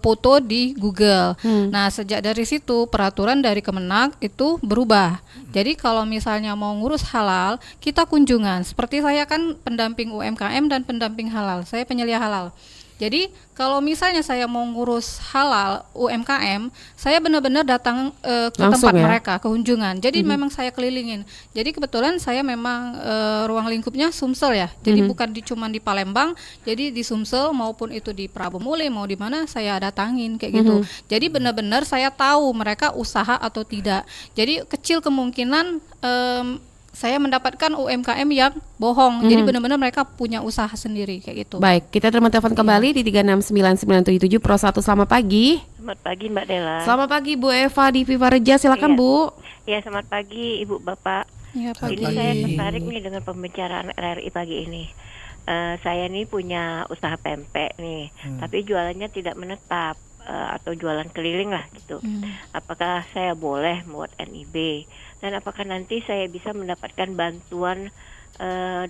foto di Google. Nah, sejak dari situ peraturan dari Kemenak itu berubah. Jadi kalau misalnya mau ngurus halal, kita kunjungan. Seperti saya kan pendamping UMKM dan pendamping halal. Saya penyelia halal. Jadi kalau misalnya saya mau ngurus halal UMKM, saya benar-benar datang ke langsung tempat ya? mereka, kunjungan. Jadi memang saya kelilingin. Jadi kebetulan saya memang ruang lingkupnya Sumsel ya. Jadi bukan cuma di Palembang, jadi di Sumsel maupun itu di Prabu Muli mau di mana saya datangin kayak gitu. Jadi benar-benar saya tahu mereka usaha atau tidak. Jadi kecil kemungkinan saya mendapatkan UMKM yang bohong. Jadi benar-benar mereka punya usaha sendiri kayak gitu. Baik, kita terima telepon kembali di 369977 Pro 1. Selamat pagi. Selamat pagi Mbak Dela. Selamat pagi Bu Eva di Viva Reja, silakan Iya. Bu. Ya, selamat pagi Ibu Bapak. Ya, Ini saya tertarik nih dengan pembicaraan RRI pagi ini. Saya nih punya usaha pempek nih, tapi jualannya tidak menetap. atau jualan keliling lah gitu. Apakah saya boleh buat NIB dan apakah nanti saya bisa mendapatkan bantuan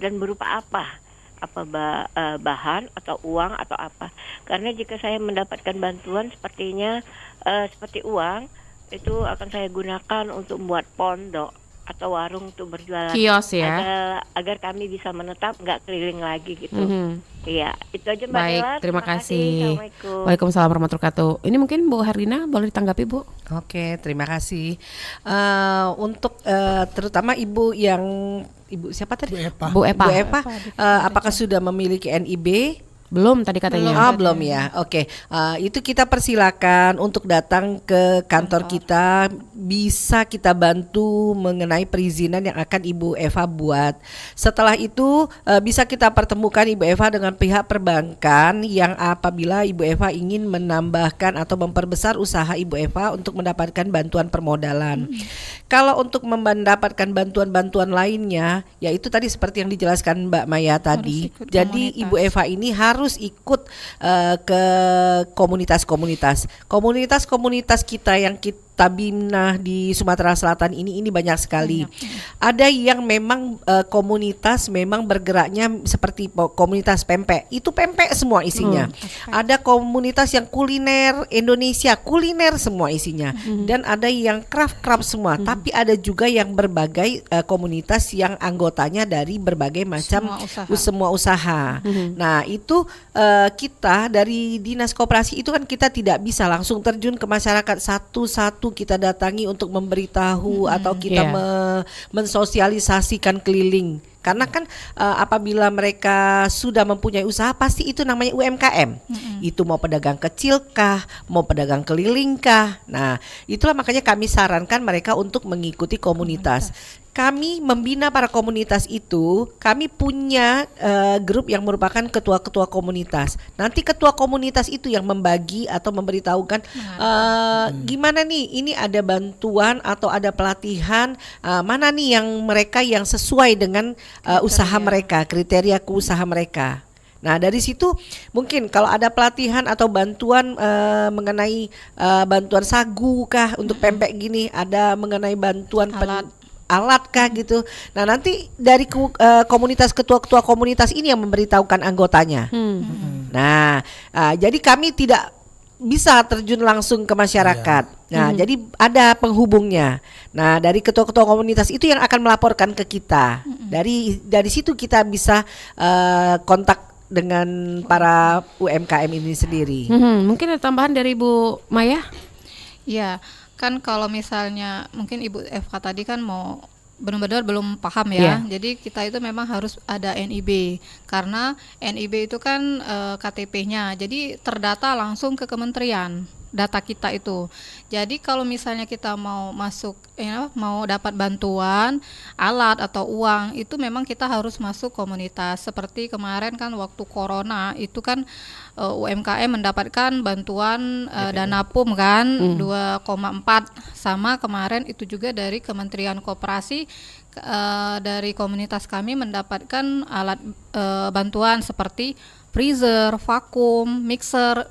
dan berupa apa? Bahan atau uang atau apa? Karena jika saya mendapatkan bantuan sepertinya seperti uang itu akan saya gunakan untuk membuat pondok atau warung untuk berjualan, Kios ya. agar kami bisa menetap, nggak keliling lagi gitu. Iya, itu aja Mbak Baik, Ella. terima kasih. Assalamualaikum. Waalaikumsalam warahmatullahi wabarakatuh. Ini mungkin Bu Herlina boleh ditanggapi, Bu? Oke, terima kasih. Untuk terutama ibu siapa tadi? Bu Epa. Bu Epa. Apakah sudah memiliki NIB? Belum tadi katanya. Belum ya. Oke. Itu kita persilakan untuk datang ke kantor kita, bisa kita bantu mengenai perizinan yang akan Ibu Eva buat. Setelah itu bisa kita pertemukan Ibu Eva dengan pihak perbankan yang apabila Ibu Eva ingin menambahkan atau memperbesar usaha Ibu Eva untuk mendapatkan bantuan permodalan. Kalau untuk mendapatkan bantuan-bantuan lainnya, yaitu tadi seperti yang dijelaskan Mbak Maya tadi. ikut Jadi komunitas. Ibu Eva ini harus ikut ke komunitas-komunitas. Komunitas-komunitas kita yang kita bina di Sumatera Selatan ini banyak sekali. Ada yang memang komunitas memang bergeraknya seperti komunitas pempek. Itu pempek semua isinya. Ada komunitas yang kuliner Indonesia, kuliner semua isinya. Dan ada yang craft semua. Tapi ada juga yang berbagai komunitas yang anggotanya dari berbagai macam semua usaha. Nah, itu kita dari Dinas Koperasi itu kan kita tidak bisa langsung terjun ke masyarakat satu-satu kita datangi untuk memberitahu atau kita mensosialisasikan keliling. Karena kan apabila mereka sudah mempunyai usaha pasti itu namanya UMKM. Itu mau pedagang kecil kah, mau pedagang keliling kah. Nah, itulah makanya kami sarankan mereka untuk mengikuti komunitas. Kami membina para komunitas itu, kami punya grup yang merupakan ketua-ketua komunitas. Nanti ketua komunitas itu yang membagi atau memberitahukan gimana nih, ini ada bantuan atau ada pelatihan, mana nih yang mereka yang sesuai dengan usaha mereka, kriteria usaha mereka. Nah, dari situ mungkin kalau ada pelatihan atau bantuan mengenai bantuan sagu kah untuk pempek gini, ada mengenai bantuan alat kah gitu. Nah, nanti dari komunitas ketua-ketua komunitas ini yang memberitahukan anggotanya. Nah, jadi kami tidak bisa terjun langsung ke masyarakat. Nah, jadi ada penghubungnya. Nah, dari ketua-ketua komunitas itu yang akan melaporkan ke kita. Dari situ kita bisa kontak dengan para UMKM ini sendiri. Mungkin ada tambahan dari Bu Maya? Iya, kan kalau misalnya mungkin Ibu FK tadi kan mau benar-benar belum paham ya. Jadi kita itu memang harus ada NIB karena NIB itu kan KTP-nya. Jadi terdata langsung ke kementerian data kita itu. Jadi kalau misalnya kita mau masuk mau dapat bantuan alat atau uang itu memang kita harus masuk komunitas. Seperti kemarin kan waktu corona itu kan UMKM mendapatkan bantuan dana PUM kan 2,4 sama kemarin itu juga dari Kementerian Koperasi dari komunitas kami mendapatkan alat bantuan seperti freezer, vakum, mixer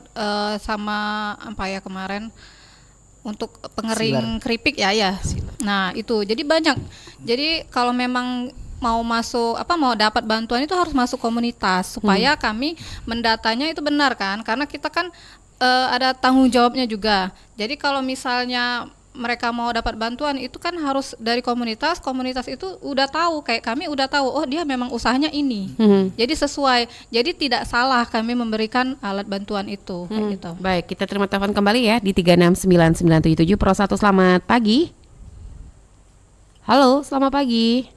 sama apa ya kemarin untuk pengering keripik ya. Nah, itu. Jadi banyak. Jadi kalau memang mau masuk mau dapat bantuan itu harus masuk komunitas supaya kami mendatanya itu benar kan, karena kita kan ada tanggung jawabnya juga. Jadi kalau misalnya mereka mau dapat bantuan itu kan harus dari komunitas itu udah tahu, kayak kami udah tahu oh dia memang usahanya ini. Jadi sesuai, jadi tidak salah kami memberikan alat bantuan itu kayak gitu. Baik, kita terima telepon kembali ya di 369977 Pro 1. Selamat pagi. Halo, selamat pagi.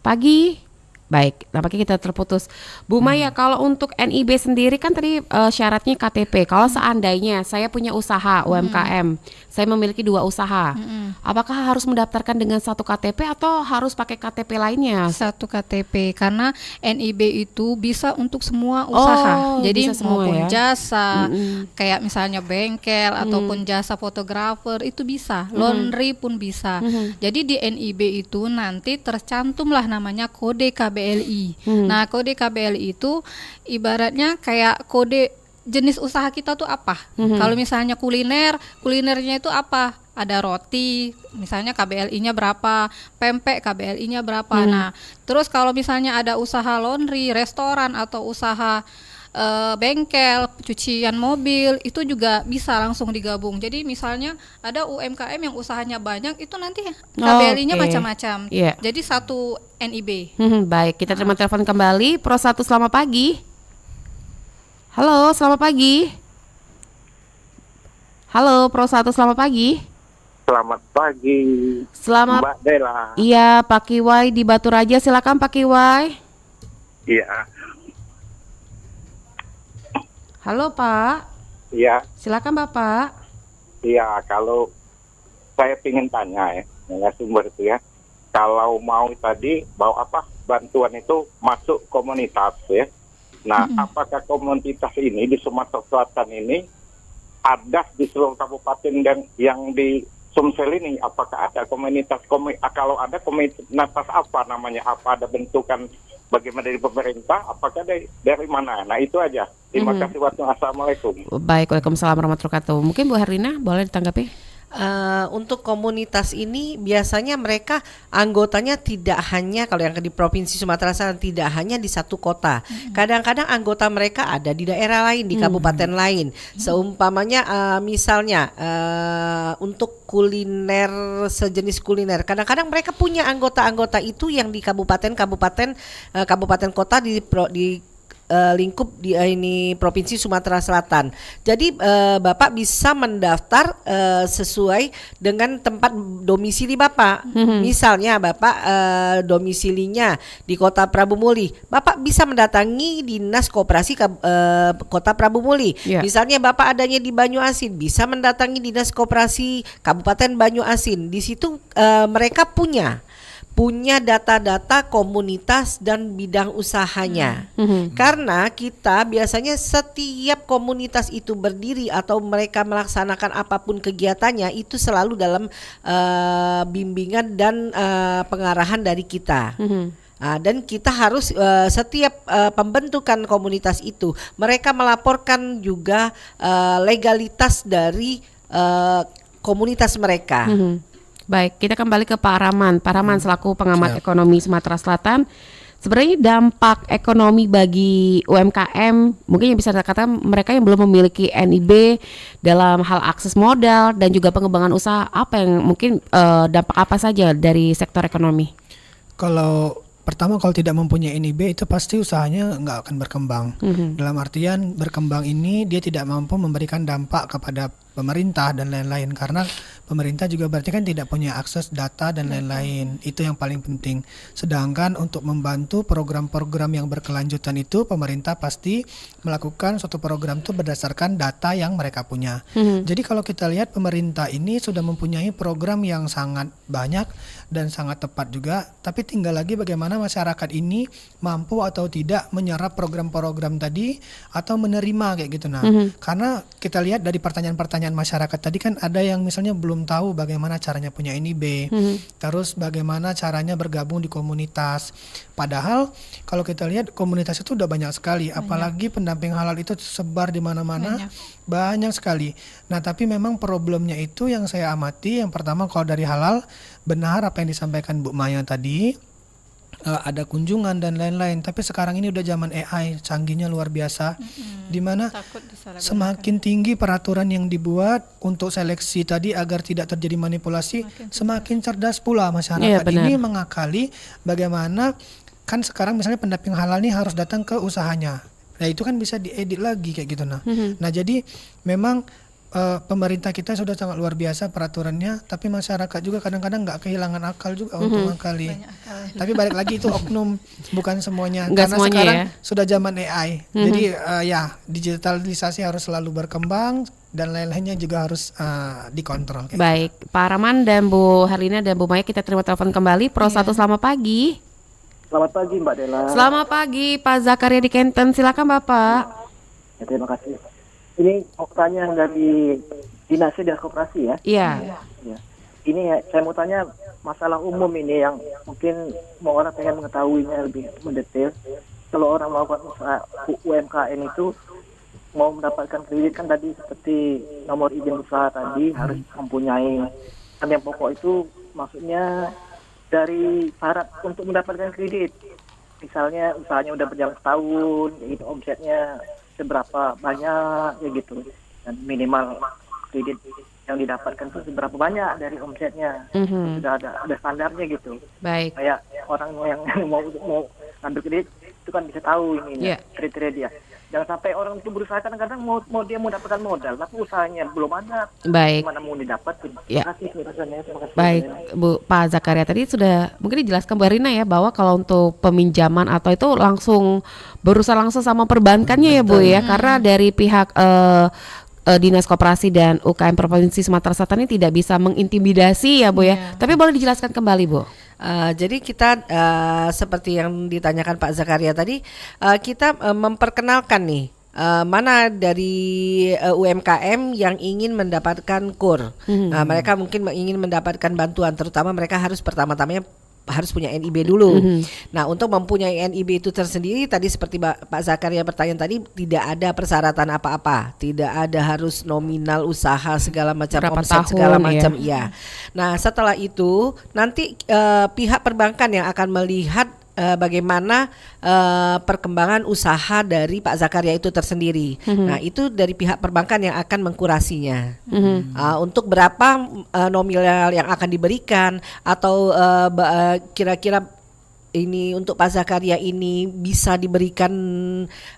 Pagi. Baik, nampaknya kita terputus. Bu Maya, kalau untuk NIB sendiri kan tadi syaratnya KTP. Kalau seandainya saya punya usaha UMKM, saya memiliki 2 usaha, apakah harus mendaftarkan dengan satu KTP atau harus pakai KTP lainnya? Satu KTP, karena NIB itu bisa untuk semua usaha. Jadi maupun jasa, kayak misalnya bengkel ataupun jasa fotografer itu bisa, laundry pun bisa. Jadi di NIB itu nanti tercantumlah namanya kode KBLI. Nah, kode KBLI itu ibaratnya kayak kode jenis usaha kita tuh apa. Kalau misalnya kulinernya itu apa? Ada roti, misalnya KBLI-nya berapa, pempek KBLI-nya berapa. Nah, terus kalau misalnya ada usaha laundry, restoran atau usaha bengkel, cucian mobil, itu juga bisa langsung digabung. Jadi misalnya ada UMKM yang usahanya banyak, itu nanti KBLI-nya macam-macam. Yeah. Jadi satu NIB. Baik, kita terima telepon kembali. Pro 1, selamat pagi. Halo, selamat pagi. Halo, Pro 1, selamat pagi. Selamat pagi, Selamat. Mbak Dela. Iya, Pak Kiwai di Batu Raja. Silakan Pak Kiwai. Iya, Halo Pak. iya, Silakan Bapak. iya. Kalau saya ingin tanya ya, sumber itu ya, kalau mau tadi bawa bantuan itu masuk komunitas ya. Nah, apakah komunitas ini di Sumatera Selatan ini ada di seluruh kabupaten dan yang di Sumsel ini, apakah ada komunitas, kalau ada komunitas apa namanya, apa ada bentukan bagaimana dari pemerintah, apakah dari mana? Nah itu aja. Terima kasih. Wassalamualaikum. Baik, Waalaikumsalam warahmatullahi wabarakatuh. Mungkin Bu Herlina boleh ditanggapi? Untuk komunitas ini biasanya mereka anggotanya tidak hanya, kalau yang di Provinsi Sumatera Selatan tidak hanya di satu kota. Kadang-kadang anggota mereka ada di daerah lain, di kabupaten lain. Seumpamanya misalnya untuk kuliner, sejenis kuliner. Kadang-kadang mereka punya anggota-anggota itu yang di kabupaten kota di lingkup di ini Provinsi Sumatera Selatan. Jadi Bapak bisa mendaftar sesuai dengan tempat domisili Bapak. Misalnya Bapak domisilinya di Kota Prabu Muli, Bapak bisa mendatangi Dinas Koperasi Kota Prabu Muli. Misalnya Bapak adanya di Banyuasin, bisa mendatangi Dinas Koperasi Kabupaten Banyuasin. Di situ mereka punya data-data komunitas dan bidang usahanya. Karena kita biasanya setiap komunitas itu berdiri atau mereka melaksanakan apapun kegiatannya itu selalu dalam bimbingan dan pengarahan dari kita. Dan kita harus setiap pembentukan komunitas itu mereka melaporkan juga legalitas dari komunitas mereka. Baik, kita kembali ke Pak Rahman. Pak Rahman selaku pengamat ekonomi Sumatera Selatan, sebenarnya dampak ekonomi bagi UMKM, mungkin yang bisa dikatakan mereka yang belum memiliki NIB dalam hal akses modal dan juga pengembangan usaha, apa yang mungkin dampak apa saja dari sektor ekonomi? Kalau tidak mempunyai NIB itu pasti usahanya nggak akan berkembang. Dalam artian berkembang ini dia tidak mampu memberikan dampak kepada pemerintah dan lain-lain, karena pemerintah juga berarti kan tidak punya akses data dan lain-lain. Itu yang paling penting. Sedangkan untuk membantu program-program yang berkelanjutan itu pemerintah pasti melakukan suatu program itu berdasarkan data yang mereka punya. Jadi kalau kita lihat pemerintah ini sudah mempunyai program yang sangat banyak dan sangat tepat juga, tapi tinggal lagi bagaimana masyarakat ini mampu atau tidak menyerap program-program tadi atau menerima kayak gitu. Karena kita lihat dari pertanyaan-pertanyaan masyarakat tadi kan ada yang misalnya belum tahu bagaimana caranya punya NIB, terus bagaimana caranya bergabung di komunitas. Padahal kalau kita lihat komunitas itu udah banyak sekali, apalagi pendamping halal itu tersebar di mana-mana, banyak sekali. Nah, tapi memang problemnya itu yang saya amati, yang pertama kalau dari halal, benar apa yang disampaikan Bu Maya tadi, ada kunjungan dan lain-lain. Tapi sekarang ini udah zaman AI, canggihnya luar biasa, di mana semakin tinggi peraturan yang dibuat untuk seleksi tadi agar tidak terjadi manipulasi, semakin cerdas pula masyarakat ini mengakali bagaimana kan sekarang misalnya pendamping halal ini harus datang ke usahanya. Nah itu kan bisa diedit lagi kayak gitu. Nah jadi memang pemerintah kita sudah sangat luar biasa peraturannya, tapi masyarakat juga kadang-kadang nggak kehilangan akal juga untuk mengakali. Tapi balik lagi itu oknum, bukan semuanya. Karena semuanya sekarang sudah zaman AI. Jadi digitalisasi harus selalu berkembang dan lain-lainnya juga harus dikontrol. Baik, Pak Rahman dan Bu Herlina dan Bu Maya, kita terima telepon kembali. Pro 1, selamat pagi. Selamat pagi Mbak Dela. Selamat pagi Pak Zakaria di Kenten, silakan Bapak. Ya, terima kasih. Ini pertanyaan dari Dinas Koperasi ya. Iya. Ya. Ini ya, saya mau tanya masalah umum ini yang mungkin mau orang pengen mengetahuinya lebih mendetail. Kalau orang melakukan usaha UMKM itu mau mendapatkan kredit kan tadi seperti nomor izin usaha tadi harus mempunyai. Dan yang pokok itu maksudnya dari syarat untuk mendapatkan kredit. Misalnya usahanya udah berjalan setahun, ya gitu, omsetnya seberapa banyak, ya gitu. Dan minimal kredit yang didapatkan itu seberapa banyak dari omsetnya. Sudah ada standarnya gitu. Baik. Kayak orang yang mau ngambil kredit itu kan bisa tahu ini kriteria dia. Jangan sampai orang itu berusaha kadang-kadang mau dia mau dapatkan modal, tapi usahanya belum ada. Baik. Gimana mau didapatin? Ya. Terima kasih. Baik, Bu Pak Zakaria, tadi sudah mungkin dijelaskan Bu Rina ya bahwa kalau untuk peminjaman atau itu langsung berusaha langsung sama perbankannya ya Bu ya, karena dari pihak Dinas Koperasi dan UKM Provinsi Sumatera Selatan ini tidak bisa mengintimidasi ya Bu ya. Tapi boleh dijelaskan kembali Bu. Jadi kita seperti yang ditanyakan Pak Zakaria tadi, kita memperkenalkan nih mana dari UMKM yang ingin mendapatkan KUR. Mereka mungkin ingin mendapatkan bantuan, terutama mereka harus pertama-tamanya harus punya NIB dulu. Nah, untuk mempunyai NIB itu tersendiri tadi seperti Pak Zakaria pertanyaan tadi, tidak ada persyaratan apa-apa, tidak ada harus nominal usaha segala macam, berapa omset tahun, segala macam, iya. Nah, setelah itu nanti pihak perbankan yang akan melihat bagaimana perkembangan usaha dari Pak Zakaria itu tersendiri. Nah, itu dari pihak perbankan yang akan mengkurasinya. Untuk berapa nominal yang akan diberikan atau kira-kira ini untuk Pak Zakaria ini bisa diberikan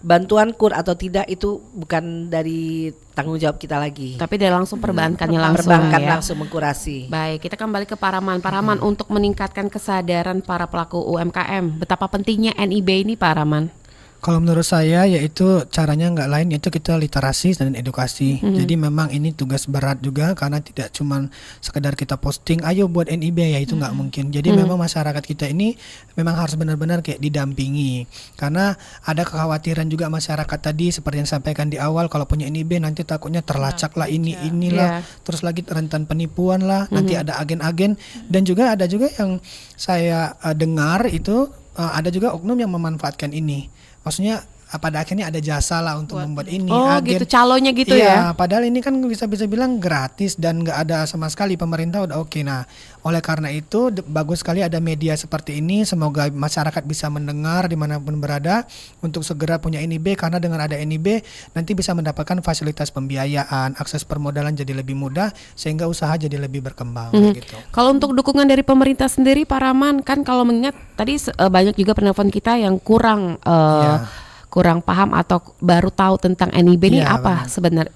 bantuan KUR atau tidak, itu bukan dari tanggung jawab kita lagi. Tapi dari langsung perbankannya langsung Perbankan ya. langsung mengkurasi. Baik, kita kembali ke Pak Rahman. Pak Rahman, untuk meningkatkan kesadaran para pelaku UMKM, betapa pentingnya NIB ini Pak Rahman? Kalau menurut saya yaitu caranya nggak lain, yaitu kita literasi dan edukasi. Jadi memang ini tugas berat juga karena tidak cuma sekedar kita posting ayo buat NIB ya, itu nggak mungkin. Jadi memang masyarakat kita ini memang harus benar-benar kayak didampingi, karena ada kekhawatiran juga masyarakat tadi seperti yang sampaikan di awal, kalau punya NIB nanti takutnya terlacak lah inilah, terus lagi rentan penipuan lah, nanti ada agen-agen, dan juga ada juga yang saya dengar itu ada juga oknum yang memanfaatkan ini. Maksudnya pada akhirnya ada jasa lah untuk membuat ini. Gitu, calonnya gitu ya. Padahal ini kan bisa bilang gratis dan nggak ada sama sekali, pemerintah udah oke. Nah, oleh karena itu bagus sekali ada media seperti ini. Semoga masyarakat bisa mendengar dimanapun berada untuk segera punya NIB, karena dengan ada NIB nanti bisa mendapatkan fasilitas pembiayaan, akses permodalan jadi lebih mudah sehingga usaha jadi lebih berkembang. Gitu. Kalau untuk dukungan dari pemerintah sendiri Pak Rahman, kan kalau mengingat tadi banyak juga penelpon kita yang kurang paham atau baru tahu tentang NIB ini apa sebenarnya,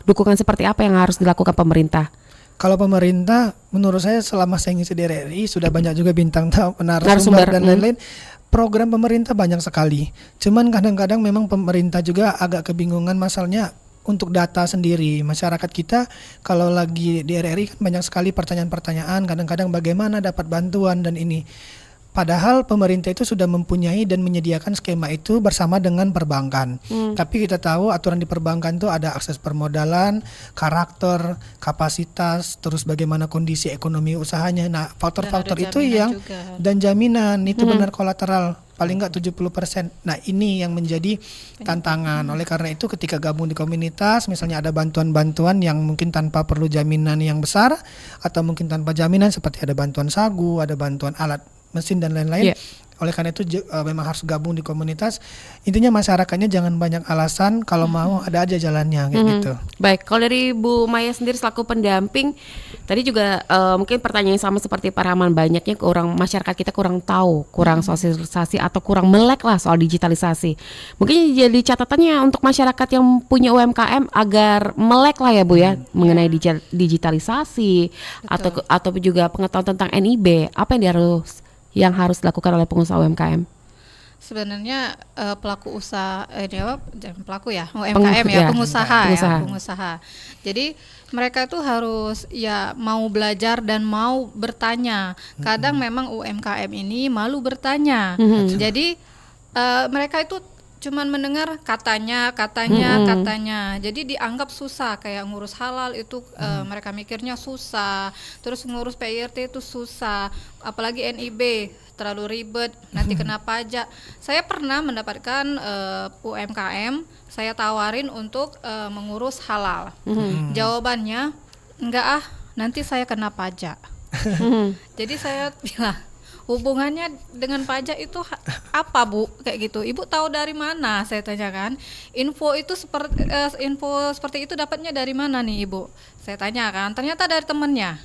dukungan seperti apa yang harus dilakukan pemerintah? Kalau pemerintah, menurut saya selama saya ngisi di RRI sudah banyak juga bintang tamu, narasumber dan lain-lain. Program pemerintah banyak sekali. Cuman kadang-kadang memang pemerintah juga agak kebingungan masalahnya untuk data sendiri. Masyarakat kita kalau lagi di RRI kan banyak sekali pertanyaan-pertanyaan, kadang-kadang bagaimana dapat bantuan dan ini. Padahal pemerintah itu sudah mempunyai dan menyediakan skema itu bersama dengan perbankan. Tapi kita tahu aturan di perbankan itu ada akses permodalan, karakter, kapasitas, terus bagaimana kondisi ekonomi usahanya. Nah, faktor-faktor itu yang juga. Dan jaminan itu benar kolateral paling enggak 70%. Nah, ini yang menjadi tantangan. Oleh karena itu ketika gabung di komunitas, misalnya ada bantuan-bantuan yang mungkin tanpa perlu jaminan yang besar atau mungkin tanpa jaminan, seperti ada bantuan sagu, ada bantuan alat mesin dan lain-lain. Oleh karena itu memang harus gabung di komunitas. Intinya masyarakatnya jangan banyak alasan, kalau mau ada aja jalannya kayak gitu. Baik, kalau dari Bu Maya sendiri selaku pendamping, tadi juga mungkin pertanyaan yang sama seperti Pak Rahman, banyaknya masyarakat kita kurang tahu, kurang sosialisasi atau kurang melek lah soal digitalisasi. Mungkin jadi catatannya untuk masyarakat yang punya UMKM agar melek lah ya Bu ya, mengenai digitalisasi atau juga pengetahuan tentang NIB, apa yang harus dilakukan oleh pengusaha UMKM? Sebenarnya pelaku usaha jangan pelaku ya, UMKM pengusaha. Jadi mereka itu harus mau belajar dan mau bertanya. Kadang memang UMKM ini malu bertanya. Jadi mereka itu cuman mendengar katanya. Jadi dianggap susah, kayak ngurus halal itu mereka mikirnya susah. Terus ngurus PIRT itu susah, apalagi NIB. terlalu ribet, nanti kena pajak. Saya pernah mendapatkan UMKM, saya tawarin untuk mengurus halal. Jawabannya, enggak nanti saya kena pajak. Jadi saya bilang, hubungannya dengan pajak itu apa Bu? Kayak gitu. Ibu tahu dari mana? Saya tanyakan. Info seperti itu dapatnya dari mana nih Ibu? Saya tanyakan. Ternyata dari temannya.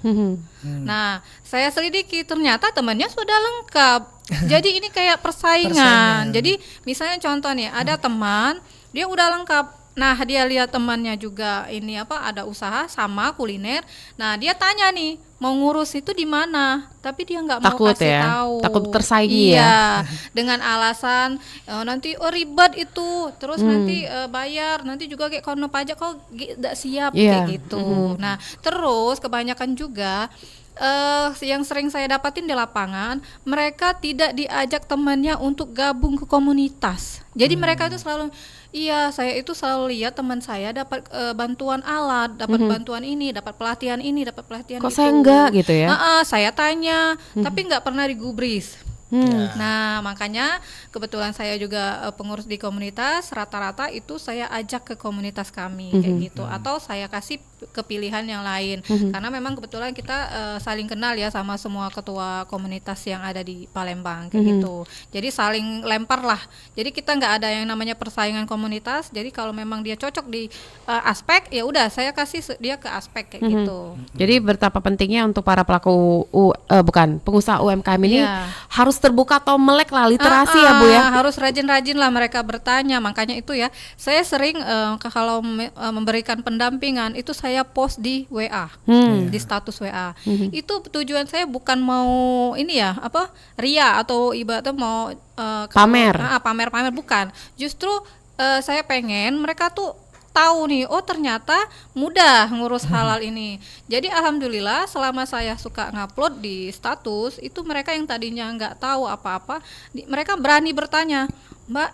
Nah, saya selidiki. Ternyata temannya sudah lengkap. Jadi ini kayak persaingan. Jadi misalnya contoh nih, ada teman dia udah lengkap. Nah, dia lihat temannya juga ini ada usaha sama kuliner. Nah, dia tanya nih, mau ngurus itu di mana? Tapi dia nggak mau Takut kasih ya? tahu. Takut tersaingi iya, dengan alasan nanti ribet itu, terus nanti bayar, nanti juga kayak kono pajak kok nggak siap kayak gitu. Nah, terus kebanyakan juga yang sering saya dapatin di lapangan, mereka tidak diajak temannya untuk gabung ke komunitas. Jadi mereka itu selalu, iya saya itu selalu lihat teman saya dapat bantuan alat, dapat bantuan ini, dapat pelatihan ini, dapat pelatihan Kok itu. saya enggak gitu ya? Saya tanya, tapi nggak pernah digubris. Nah, makanya kebetulan saya juga pengurus di komunitas, rata-rata itu saya ajak ke komunitas kami kayak gitu, atau saya kasih kepilihan yang lain, karena memang kebetulan kita saling kenal ya sama semua ketua komunitas yang ada di Palembang kayak gitu. Jadi saling lempar lah. Jadi kita nggak ada yang namanya persaingan komunitas. Jadi kalau memang dia cocok di aspek, ya udah saya kasih dia ke aspek kayak gitu. Jadi betapa pentingnya untuk para pelaku pengusaha UMKM ini harus terbuka atau melek lah literasi ya Bu ya. Harus rajin-rajin lah mereka bertanya. Makanya itu ya, saya sering kalau memberikan pendampingan itu saya post di WA, di status WA. Itu tujuan saya bukan mau ini ya ria atau ibaratnya mau pamer bukan. Justru saya pengen mereka tuh tahu nih, oh ternyata mudah ngurus halal ini. Jadi alhamdulillah selama saya suka ngupload di status itu, mereka yang tadinya nggak tahu apa-apa, mereka berani bertanya, Mbak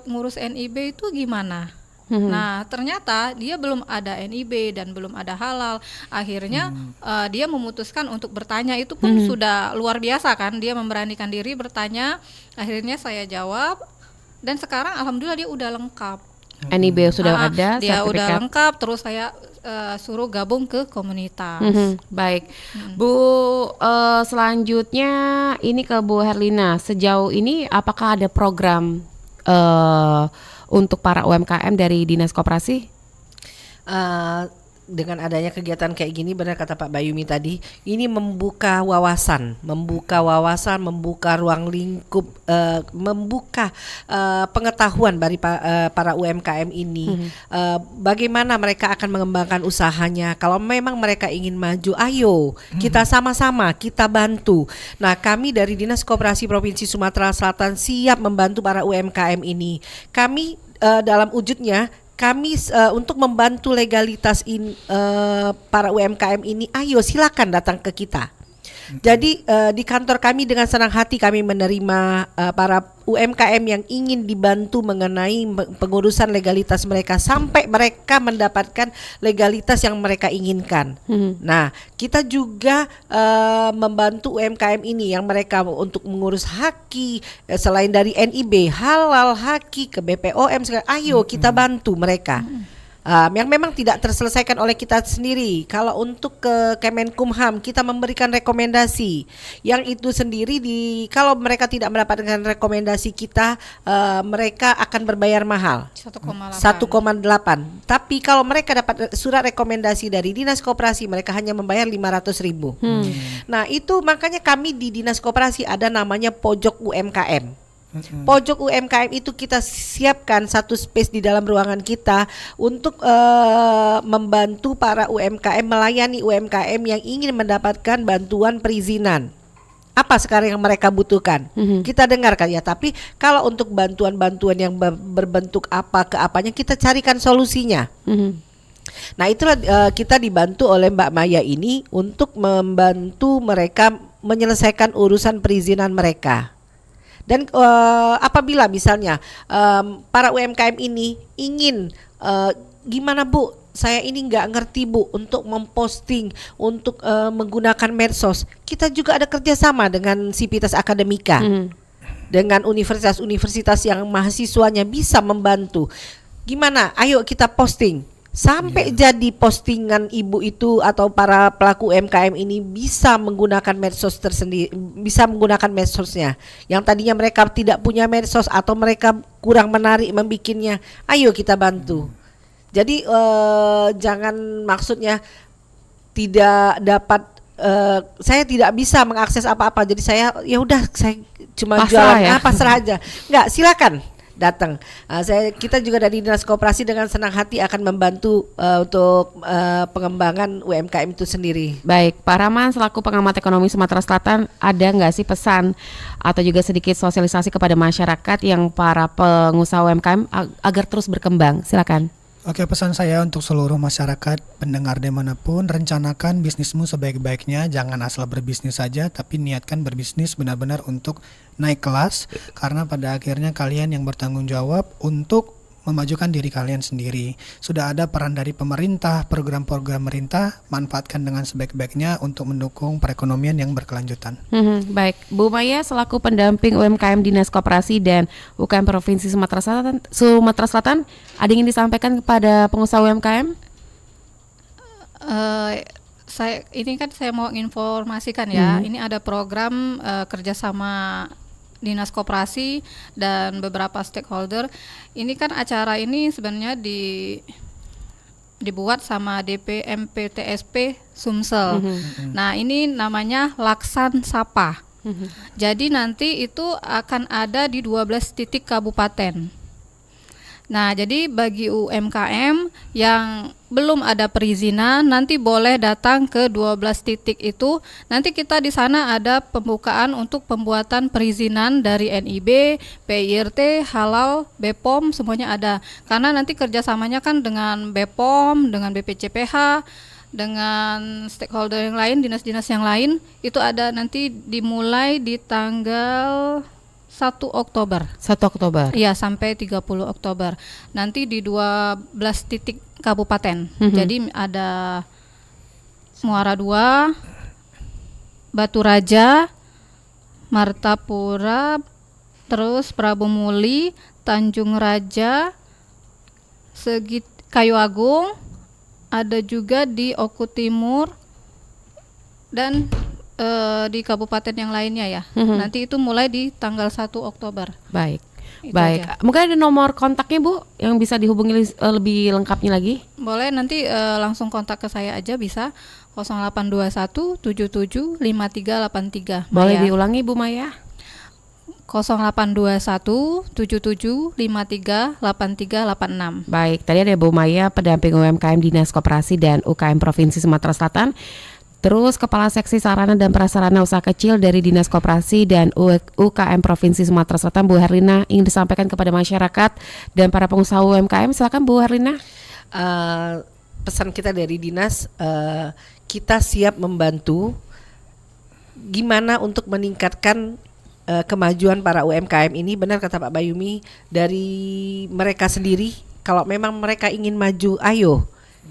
ngurus NIB itu gimana? Nah ternyata dia belum ada NIB dan belum ada halal. Akhirnya dia memutuskan untuk bertanya, itu pun sudah luar biasa kan, dia memberanikan diri bertanya. Akhirnya saya jawab, dan sekarang alhamdulillah dia udah lengkap. NIB sudah ada, dia sertifikat. udah lengkap, terus saya suruh gabung ke komunitas. Baik, Bu, selanjutnya ini ke Bu Herlina. Sejauh ini apakah ada program untuk para UMKM dari Dinas Koperasi? Dengan adanya kegiatan kayak gini, benar kata Pak Bayumi tadi, ini membuka wawasan, membuka ruang lingkup, membuka pengetahuan dari para UMKM ini. Bagaimana mereka akan mengembangkan usahanya. Kalau memang mereka ingin maju, ayo kita sama-sama kita bantu. Nah, kami dari Dinas Koperasi Provinsi Sumatera Selatan siap membantu para UMKM ini. Kami dalam wujudnya kami untuk membantu legalitas para UMKM ini, ayo silakan datang ke kita. Jadi di kantor kami dengan senang hati kami menerima para UMKM yang ingin dibantu mengenai pengurusan legalitas mereka sampai mereka mendapatkan legalitas yang mereka inginkan. Nah, kita juga membantu UMKM ini yang mereka untuk mengurus haki, selain dari NIB, halal, haki, ke BPOM, ayo kita bantu mereka. Yang memang tidak terselesaikan oleh kita sendiri. Kalau untuk ke Kemenkumham kita memberikan rekomendasi yang itu sendiri, kalau mereka tidak mendapatkan rekomendasi kita, mereka akan berbayar mahal 1,8. Tapi kalau mereka dapat surat rekomendasi dari Dinas Koperasi, mereka hanya membayar 500.000. Nah itu makanya kami di Dinas Koperasi ada namanya Pojok UMKM. Pojok UMKM itu kita siapkan satu space di dalam ruangan kita untuk membantu para UMKM, melayani UMKM yang ingin mendapatkan bantuan perizinan. Apa sekarang yang mereka butuhkan? Kita dengarkan ya, tapi kalau untuk bantuan-bantuan yang berbentuk apanya kita carikan solusinya. Nah itulah kita dibantu oleh Mbak Maya ini untuk membantu mereka menyelesaikan urusan perizinan mereka. Dan apabila misalnya para UMKM ini ingin gimana Bu, saya ini nggak ngerti Bu untuk memposting, untuk menggunakan medsos. Kita juga ada kerjasama dengan Sivitas Akademika, dengan universitas-universitas yang mahasiswanya bisa membantu. Gimana? Ayo kita posting. Sampai jadi postingan ibu itu atau para pelaku UMKM ini bisa menggunakan medsos tersendiri, bisa menggunakan medsosnya. Yang tadinya mereka tidak punya medsos atau mereka kurang menarik membikinnya, ayo kita bantu. Jadi jangan, maksudnya tidak dapat, saya tidak bisa mengakses apa-apa. Jadi saya ya udah, saya cuma Pasrah jualan, ya? pasrah aja. Enggak, silakan datang. Kita juga dari Dinas Koperasi dengan senang hati akan membantu untuk pengembangan UMKM itu sendiri. Baik, Pak Rahman selaku pengamat ekonomi Sumatera Selatan, ada nggak sih pesan atau juga sedikit sosialisasi kepada masyarakat yang para pengusaha UMKM agar terus berkembang? Silakan. Oke, pesan saya untuk seluruh masyarakat pendengar dimanapun, rencanakan bisnismu sebaik-baiknya, jangan asal berbisnis saja, tapi niatkan berbisnis benar-benar untuk naik kelas, karena pada akhirnya kalian yang bertanggung jawab untuk memajukan diri kalian sendiri. Sudah ada peran dari pemerintah, program-program pemerintah, manfaatkan dengan sebaik-baiknya untuk mendukung perekonomian yang berkelanjutan. Baik, Bu Maya selaku pendamping UMKM Dinas Koperasi dan UKM Provinsi Sumatera Selatan, ada yang ingin disampaikan kepada pengusaha UMKM? Saya mau informasikan ya, ini ada program kerjasama Dinas Koperasi dan beberapa stakeholder. Ini kan acara ini sebenarnya dibuat sama DPMPTSP Sumsel. Nah, ini namanya Laksan Sapa. Jadi nanti itu akan ada di 12 titik kabupaten. Nah, jadi bagi UMKM yang belum ada perizinan, nanti boleh datang ke 12 titik itu. Nanti kita di sana ada pembukaan untuk pembuatan perizinan dari NIB, PIRT, Halal, BPOM, semuanya ada. Karena nanti kerjasamanya kan dengan BPOM, dengan BPCPH, dengan stakeholder yang lain, dinas-dinas yang lain, itu ada nanti dimulai di tanggal 1 Oktober. 1 Oktober. Iya, sampai 30 Oktober. Nanti di 12 titik kabupaten. Jadi ada Muara II, Batu Raja, Martapura, terus Prabu Muli, Tanjung Raja, Kayu Agung, ada juga di Oku Timur dan di kabupaten yang lainnya ya. Nanti itu mulai di tanggal 1 Oktober. Baik. Itu Baik. aja. Mungkin ada nomor kontaknya Bu yang bisa dihubungi lebih lengkapnya lagi? Boleh, nanti langsung kontak ke saya aja bisa 0821 77 5383. Boleh Maya. diulangi Bu Maya? 0821 77 53 8386. Baik, tadi ada Bu Maya pendamping UMKM Dinas Koperasi dan UKM Provinsi Sumatera Selatan. Terus Kepala Seksi Sarana dan Prasarana Usaha Kecil dari Dinas Koperasi dan UKM Provinsi Sumatera Selatan, Bu Herlina, ingin disampaikan kepada masyarakat dan para pengusaha UMKM. Silakan Bu Herlina. Pesan kita dari dinas, kita siap membantu gimana untuk meningkatkan kemajuan para UMKM ini. Benar kata Pak Bayumi, dari mereka sendiri. Kalau memang mereka ingin maju, ayo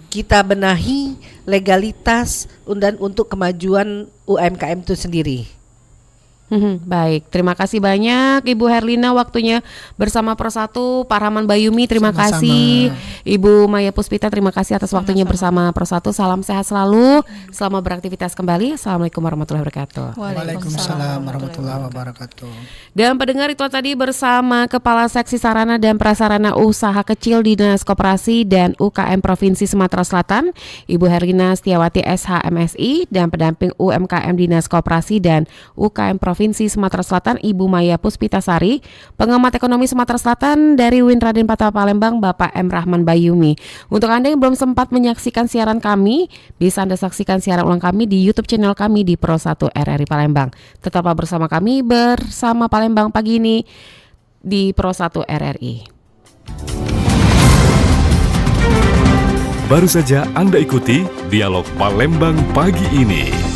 kita benahi legalitas dan untuk kemajuan UMKM itu sendiri. Baik, terima kasih banyak Ibu Herlina waktunya bersama Pro1, Pak Rahman Bayumi, terima Sama-sama. kasih. Ibu Maya Puspita, terima kasih atas waktunya bersama Pro1. Salam sehat selalu, selamat beraktivitas kembali. Assalamualaikum warahmatullahi wabarakatuh. Waalaikumsalam warahmatullahi wabarakatuh. Dan pendengar, itu tadi bersama Kepala Seksi Sarana dan Prasarana Usaha Kecil Dinas Koperasi dan UKM Provinsi Sumatera Selatan, Ibu Herlina Setiawati SHMSI, dan pendamping UMKM Dinas Koperasi dan UKM Provinsi Sumatera Selatan, Ibu Maya Puspitasari, pengamat ekonomi Sumatera Selatan dari UIN Raden Patapa Palembang, Bapak M. Rahman Bayumi. Untuk Anda yang belum sempat menyaksikan siaran kami, bisa Anda saksikan siaran ulang kami di YouTube channel kami di Pro1 RRI Palembang. Tetaplah bersama kami bersama Palembang pagi ini di Pro1 RRI. Baru saja Anda ikuti Dialog Palembang pagi ini.